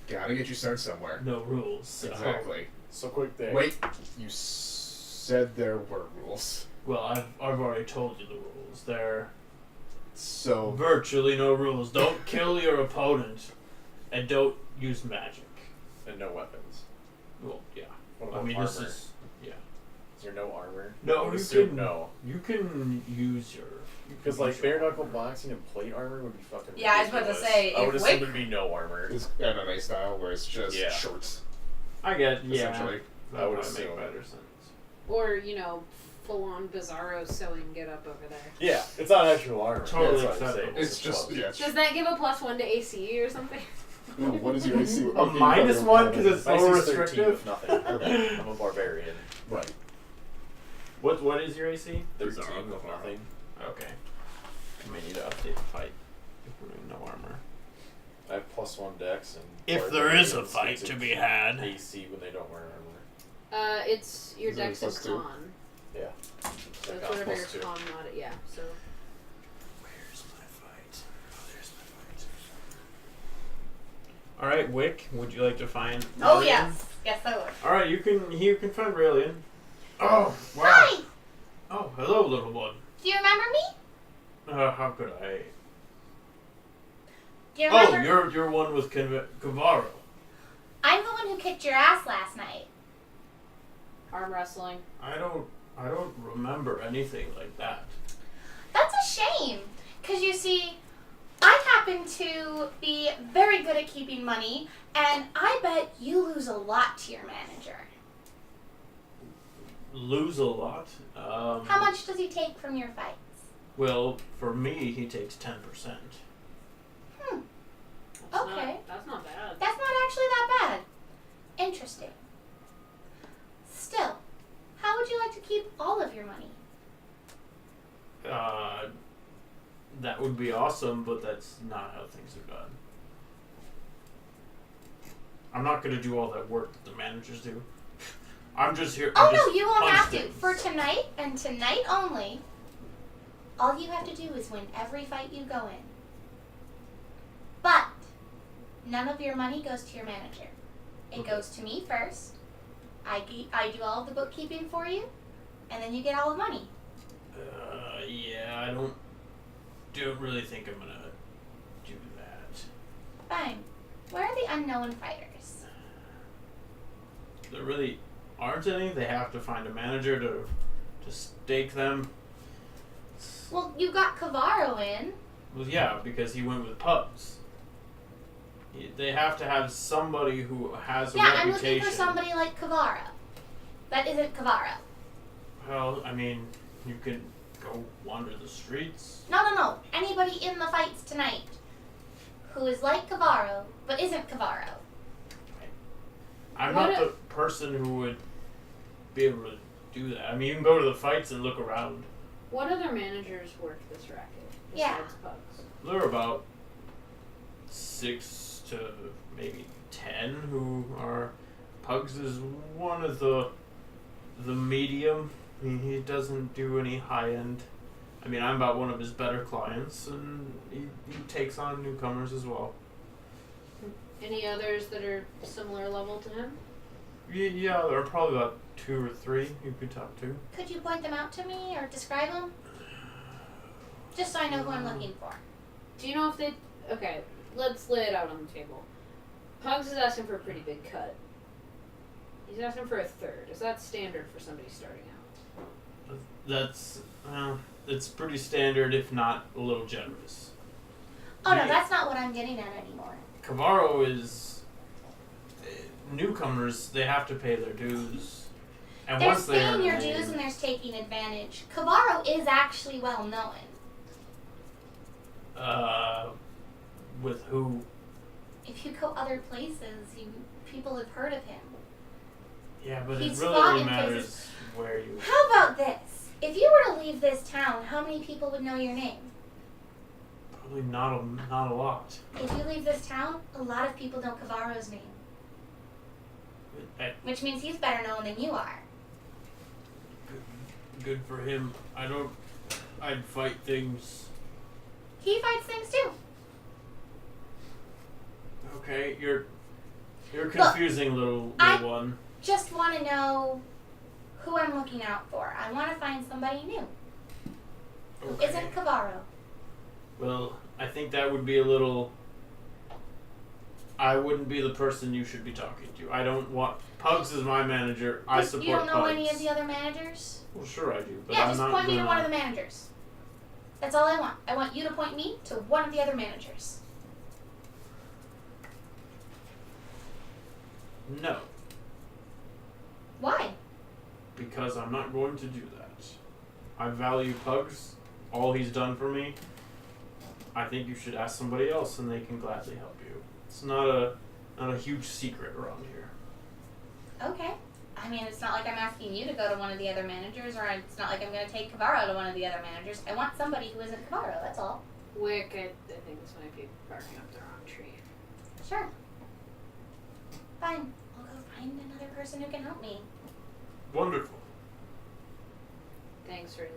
Gotta get you started somewhere. no rules. So. Exactly. So quick there. Wait, you said there were rules. Well, I've already told you the rules. There So, virtually no rules. Don't kill your opponent, and don't use magic. And no weapons. Well, yeah. What I about mean, armor? this is Is there no armor? No, I would you assume can- no. you can use your Because like bare knuckle boxing and plate armor would be fucking Yeah, I was about to ridiculous. say, I would if assume Wick- there'd be no armor. it's MMA style where it's just Yeah. shorts, I get essentially. That would would assume. make better sense. Or, full-on Bizarro sewing get up over there. Yeah, it's not actual armor. Totally That's what I'm saying. acceptable. It's just, close. yeah. It's, Does that give a +1 to AC or something? no, what is your AC? A -1 because it's My so AC is 13 restrictive. with nothing. Okay. I'm a barbarian. Right. What is your AC? 13 with nothing. Okay. I may need to update the fight. Including no armor. I have +1 dex and. If there is a barbarians fight get to be had. AC when they don't wear armor. It's your Is it a dex is +2? con. Yeah. So That it's counts whatever your +2. con mod, yeah. So Where's my fight? Oh, there's my fight. All right, Wick. Would you like to find? Oh Raelian? yes, yes I would. All right, you can find Raelian. Oh wow. Hi! Oh, hello, little one. Do you remember me? How could I? Do you Oh, remember? you're one with Cavarro. I'm the one who kicked your ass last night. arm wrestling. I don't remember anything like that. That's a shame. Because you see, I happen to be very good at keeping money, and I bet you lose a lot to your manager. Lose a lot. How much does he take from your fights? Well, for me, he takes 10%. That's Okay. That's not bad. That's not actually that bad. Interesting. Still, how would you like to keep all of your money? That would be awesome, but that's not how things are done. I'm not gonna do all that work that the managers do. I'm just here. Oh I just no, you won't punch have to. things. For tonight and tonight only, all you have to do is win every fight you go in. But none of your money goes to your manager. It Okay. goes to me first. I do all of the bookkeeping for you, and then you get all the money. Yeah, I don't really think I'm gonna do that. Fine. Where are the unknown fighters? There really aren't any. They have to find a manager to stake them. Well, you got Cavarro in. Well, yeah, because he went with pubs. They have to have somebody who has a Yeah, I'm reputation. looking for somebody like Cavarro. That isn't Cavarro. Well, I mean, you can go wander the streets. No. Anybody in the fights tonight who is like Cavarro, but isn't Cavarro. I'm What not a- the person who would be able to do that. I mean, you can go to the fights and look around. What other managers work this racket Yeah. besides Pugs? There are about 6 to maybe 10 who are. Pugs is one of the medium. He doesn't do any high end. I mean, I'm about one of his better clients, and he takes on newcomers as well. Any others that are similar level to him? Yeah, there are probably about 2 or 3 you could talk to. Could you point them out to me or describe them? Just so I know who I'm looking for. Do you know if they... Okay, let's lay it out on the table. Pugs is asking for a pretty big cut. He's asking for a third. Is that standard for somebody starting out? That's it's pretty standard, if not a little generous. Oh no, that's not what I'm getting at anymore. Cavarro is newcomers. They have to pay their dues, and There's once they're paying your dues and there's taking advantage. Cavarro is actually well known. with who? If you go other places, people have heard of him. Yeah, but He's it really fought only in matters places. where you. How about this? If you were to leave this town, how many people would know your name? Probably not a lot. If you leave this town, a lot of people know Cavarro's name. Which means he's better known than you are. Good for him. I'd fight things. He fights things too. Okay, you're confusing, little one. Just want to know who I'm looking out for. I want to find somebody new who Okay. isn't Cavarro. Well, I think that would be a little. I wouldn't be the person you should be talking to. I don't want. Pugs is my manager. I support You don't know Pugs. any of the other managers? Well, sure I do, but Yeah, I'm just not point me to gonna- one of the managers. That's all I want. I want you to point me to one of the other managers. No, Why? because I'm not going to do that. I value Pugs. All he's done for me. I think you should ask somebody else, and they can gladly help you. It's not a huge secret around here. Okay. I mean, it's not like I'm asking you to go to one of the other managers, or it's not like I'm going to take Cavarro to one of the other managers. I want somebody who isn't Cavarro, that's all. Wick, I think this might be barking up the wrong tree. Sure. Fine. I'll go find another person who can help me. Wonderful. Thanks, Riley.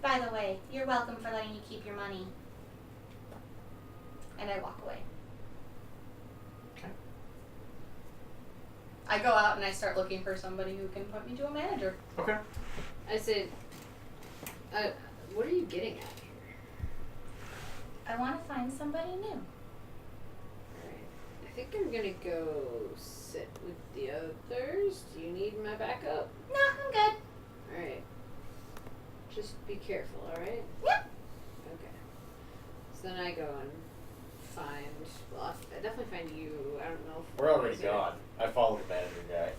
By the way, you're welcome for letting you keep your money. And I walk away. Okay. I go out and I start looking for somebody who can point me to a manager. Okay. I said, what are you getting at here? I want to find somebody new. Alright. I think I'm gonna go sit with the others. Do you need my backup? No, I'm good. Alright. Just be careful, alright? Yep. Okay. So then I go and find, well, I definitely find you. I don't know if We're already is there- gone. I follow the manager guy.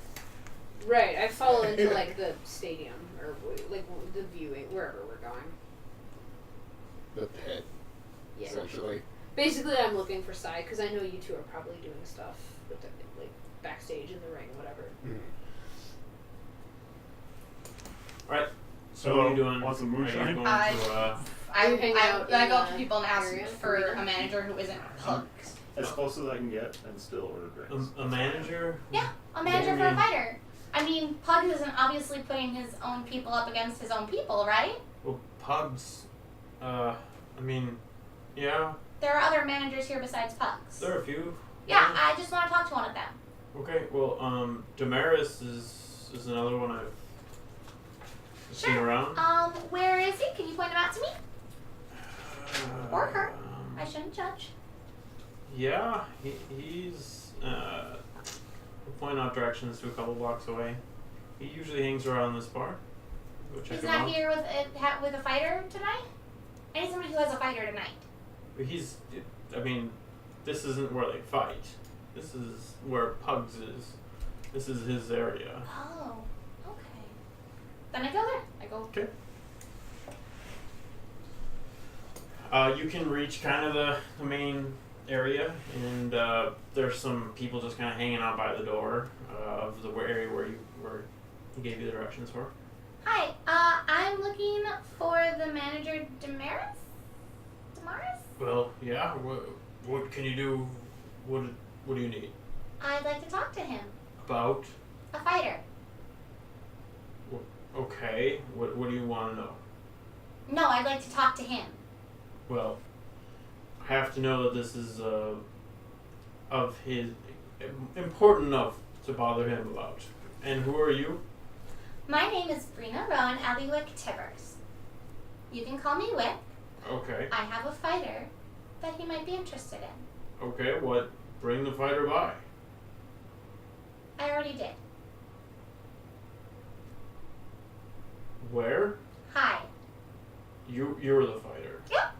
Right, I follow into like the stadium or like the viewing, wherever we're going. The pit, Yeah. essentially. Basically, I'm looking for Sai because I know you two are probably doing stuff with the, like backstage in the ring, whatever. Alright. So Hello, what are you doing? want some Are you moonshine? going I- to, I You hang out then I in go up to the people and ask area for for a manager who isn't Pugs. As close as I can get and still order drinks. a manager? Yeah, a manager for a Yeah. fighter. I mean, Pugs isn't obviously putting his own people up against his own people, right? Well, Pugs. I mean, yeah, There are other managers here besides Pugs. there are a few. Yeah, I just want to talk to one of them. Okay, well, Damaris is another one I've seen Sure. around. Where is he? Can you point him out to me? Or her. I shouldn't judge. Yeah, he's we'll point out directions to a couple blocks away. He usually hangs around this bar. Go check He's him not out. here with a fighter tonight? I need somebody who has a fighter tonight. But I mean, this isn't where they fight. This is where Pugs is. This is his area. Oh, okay. Then I go there. I go. Okay. You can reach kind of the main area, and there's some people just kind of hanging out by the door. of the area where he gave you the directions for. Hi, I'm looking for the manager, Damaris? Damaris? Well, yeah. What can you do? What do you need? I'd like to talk to him. About? A fighter. Okay. What do you want to know? No, I'd like to talk to him. Well, I have to know that this is of his important enough to bother him about. And who are you? My name is Brina Rowan Allywick Tibbers. You can call me Wick. Okay. I have a fighter that he might be interested in. Okay. What? Bring the fighter by. I already did. Where? Hi. You're the fighter. Yep.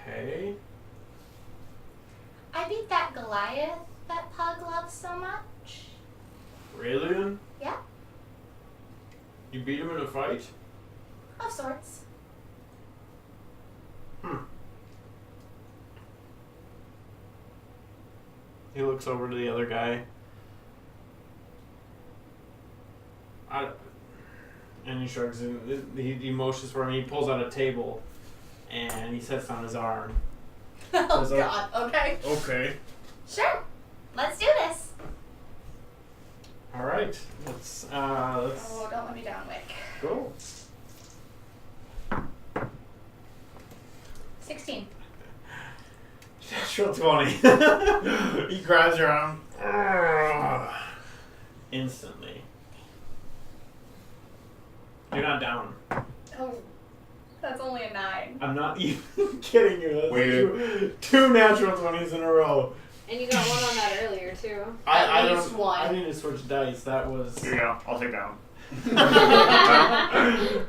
Okay. I beat that Goliath that Pug loves so much. Raelian? Yeah, You beat him in a fight? of sorts. He looks over to the other guy. And he shrugs and he motions for him. He pulls out a table and he sets on his arm. Oh Says, God. Okay. Okay. Sure. Let's do this. All right. Let's Oh, don't let me down, Wick. go. 16. Natural 20. He grabs your arm. Instantly. You're not down. Oh, that's only a 9. I'm not even kidding you. That's Wait. two natural 20s in a row. And you got one on that earlier too. I At least don't. one. I need to switch dice. That was. Here you go. I'll take that one.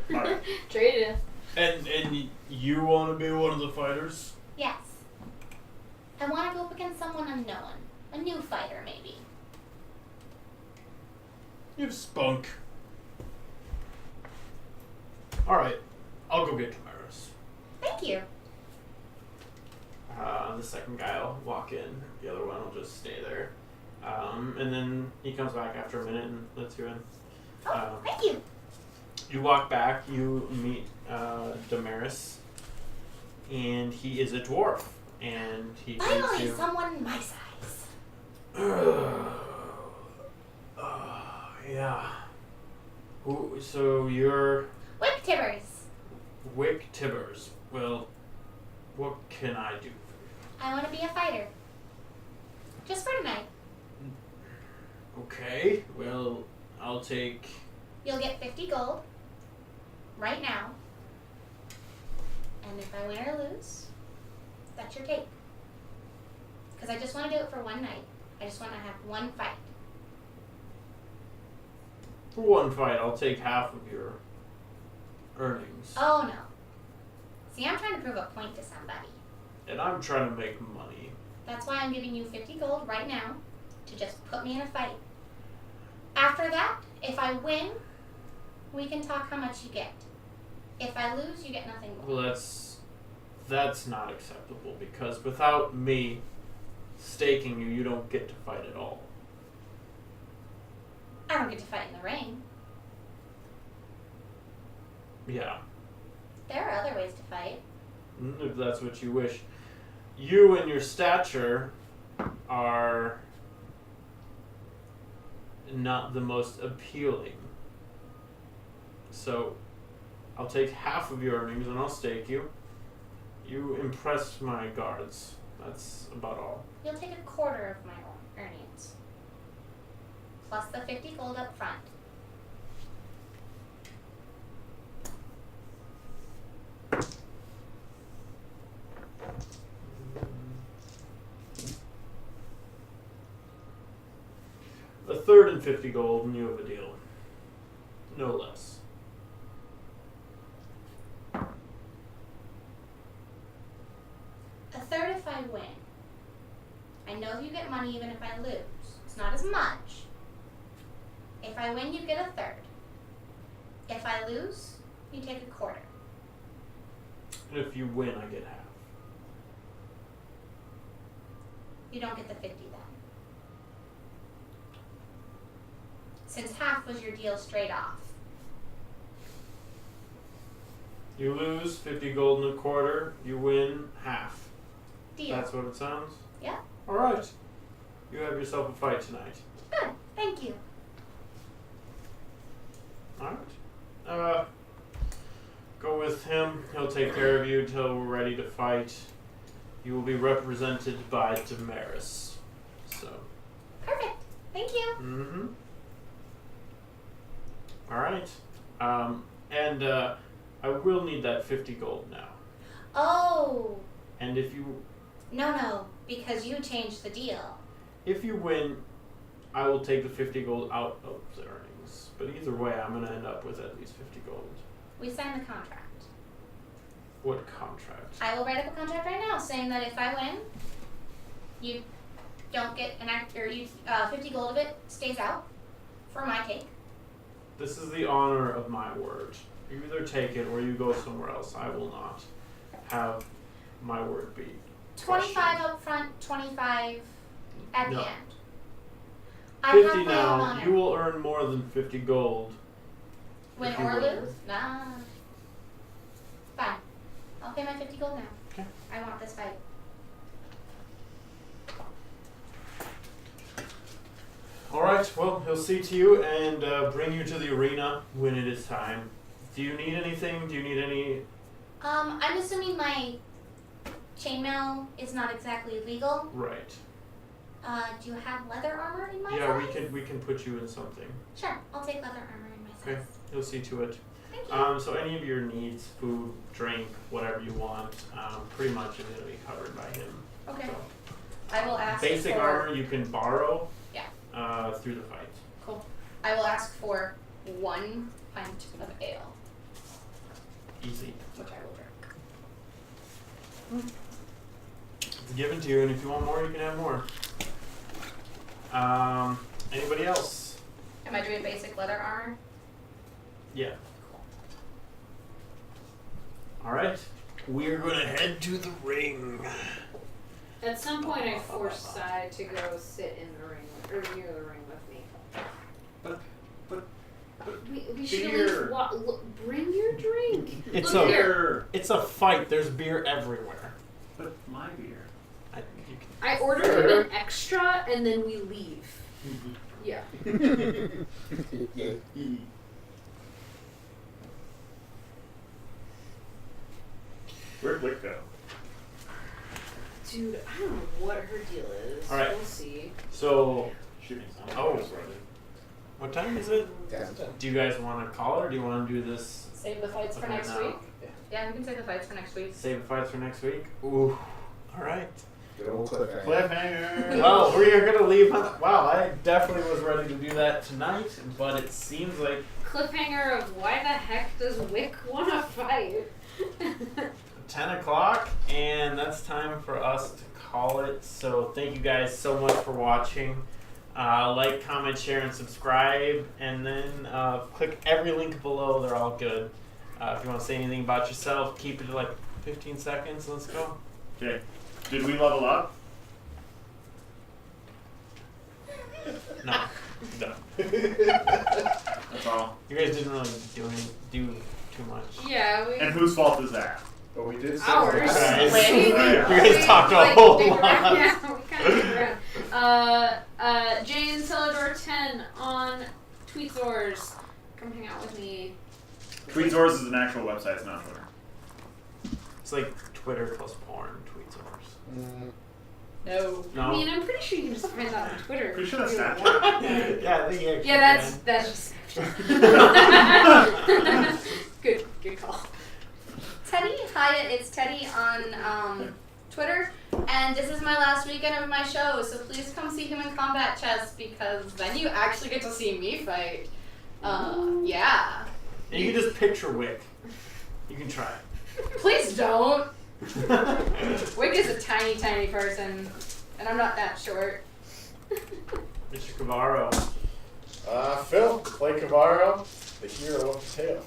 Alright. Traded it. And you want to be one of the fighters? Yes. I want to go up against someone unknown. A new fighter, maybe. You have spunk. All right, I'll go get Damaris. Thank you. The second guy will walk in. The other one will just stay there. And then he comes back after a minute and lets you in. Oh, thank you. You walk back. You meet Damaris, and he is a dwarf. And he greets Finally, you. someone my size. Yeah. So you're Wick Tibbers. Wick Tibbers. Well, what can I do for you? I want to be a fighter. Just for tonight. Okay. Well, I'll take. You'll get 50 gold. Right now. And if I win or lose, that's your cake. Because I just want to do it for one night. I just want to have one fight. For one fight, I'll take half of your earnings. Oh no. See, I'm trying to prove a point to somebody. And I'm trying to make money. That's why I'm giving you 50 gold right now to just put me in a fight. After that, if I win, we can talk how much you get. If I lose, you get nothing more. Well, that's not acceptable because without me staking you, you don't get to fight at all. I don't get to fight in the ring. Yeah, There are other ways to fight. if that's what you wish. You and your stature are not the most appealing. So I'll take half of your earnings and I'll stake you. You impressed my guards. That's about all. You'll take a quarter of my earnings. Plus the 50 gold up front. A third and 50 gold and you have a deal. No less. A third if I win. I know you get money even if I lose. It's not as much. If I win, you get a third. If I lose, you take a quarter. And if you win, I get half. You don't get the 50 then. Since half was your deal straight off. You lose 50 gold and a quarter. You win half. Deal. That's what it sounds? Yeah. Alright. You have yourself a fight tonight. Good. Thank you. Alright. Go with him. He'll take care of you until we're ready to fight. You will be represented by Damaris. So. Perfect. Thank you. Mm-hmm. Alright. And I will need that 50 gold now. Oh. And if you No, because you changed the deal. If you win, I will take the 50 gold out of the earnings. But either way, I'm going to end up with at least 50 gold. We signed the contract. What contract? I will write up a contract right now saying that if I win, you don't get an act, or you 50 gold of it stays out for my cake. This is the honor of my word. You either take it or you go somewhere else. I will not have my word be 25 questioned. up front, 25 at No. the end. I 50 have my own now. honor. You will earn more than 50 gold. Win if you or win. lose? Nah. Fine. I'll pay my 50 gold now. Okay. I want this fight. Alright, well, he'll see to you and bring you to the arena when it is time. Do you need anything? Do you need any... I'm assuming my chainmail is not exactly legal. Right. Do you have leather armor in my Yeah, size? we can put you in something. Sure, I'll take leather armor in my size. Okay, he'll see to it. Thank you. So any of your needs, food, drink, whatever you want, pretty much is going to be covered by him. Okay. So, I will ask basic for armor you can borrow. Yeah. Through the fight. Cool. I will ask for 1 pint of ale, Easy. which I will drink. It's given to you, and if you want more, you can have more. Anybody else? Am I doing basic leather armor? Yeah. All right. We're gonna head to the ring. At some point, I forced Sai to go sit in the ring, or near the ring with me. But We should at beer. least look, bring your drink. It's Look a here. it's a fight. There's beer everywhere. But my beer. You can, I ordered him an extra, and then we leave. Yeah. Where'd Wick go? Dude, I don't know what her deal is. All right. We'll see. so Shooting. Oh. what time is it? Yeah. Do you guys want to call it, or do you want to do this? Save the fights for Okay, next now. week? Yeah, we can save the fights for next week. Save the fights for next week. Ooh. All right. Good old cliffhanger. Cliffhanger. Well, we are gonna leave. Wow, I definitely was ready to do that tonight, but it seems like Cliffhanger of why the heck does Wick want to fight? 10 o'clock, and that's time for us to call it. So thank you guys so much for watching. Like, comment, share, and subscribe, and then click every link below. They're all good. If you want to say anything about yourself, keep it to like 15 seconds. Let's go. Okay. Did we level up? No. No. That's all. You guys didn't really do too much. Yeah, we. And whose fault is that? But we did Ours. Guys. Like, You guys talked a like, whole dig lot. around. Yeah, we kind of dig around. Jane Celador 10 on Tweetsores. Come hang out with me. Tweetsores is an actual website, it's not Twitter. It's like Twitter plus porn. Tweetsores. No. No. I mean, I'm pretty sure you can just find that on Twitter. Pretty sure that's Really Snapchat. want. Yeah, I think you actually Yeah, can. that's just good call. Teddy, hi, it's Teddy on Twitter, and this is my last weekend of my show, so please come see Human Combat Chess, because then you actually get to see me fight. Yeah. And you can just picture Wick. You can try Please don't. it. Wick is a tiny, tiny person, and I'm not that short. Mr. Cavaro. Phil, play Cavarro, the hero of the tale.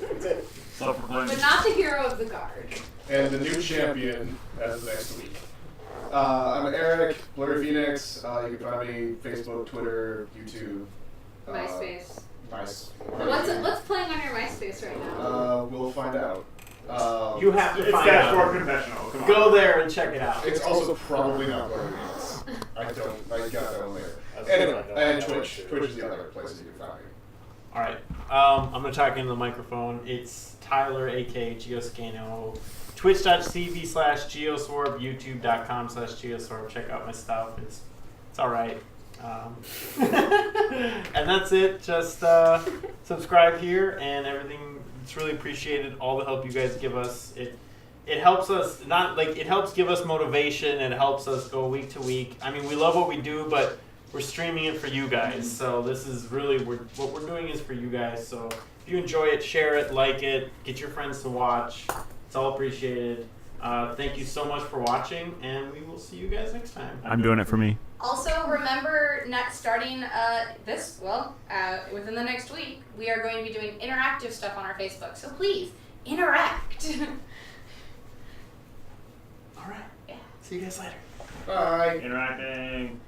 That's it. But not the hero of the guard. And the new champion as next week. I'm Eric, Blurry Phoenix. You can find me Facebook, Twitter, YouTube. MySpace. MySpace. What's playing on your MySpace right now? We'll find out. You have to It's find Dashboard out. Confessional. Come on. Go there and check it out. It's also probably not Blurry Phoenix. I got that one later. That's Anyway, what I know. and Twitch. Twitch is the other places you can find me. All right. I'm gonna talk into the microphone. It's Tyler, aka Geoscano. Twitch.tv/Geoswarp, YouTube.com/Geoswarp. Check out my stuff. It's all right. And that's it. Just subscribe here and everything. It's really appreciated. All the help you guys give us. It helps us it helps give us motivation. It helps us go week to week. I mean, we love what we do, but we're streaming it for you guys. So this is really what we're doing is for you guys. So if you enjoy it, share it, like it, get your friends to watch. It's all appreciated. Thank you so much for watching, and we will see you guys next time. I'm doing it for me. Also, remember, starting within the next week, we are going to be doing interactive stuff on our Facebook. So please, interact. All right. Yeah. See you guys later. Bye. Interacting.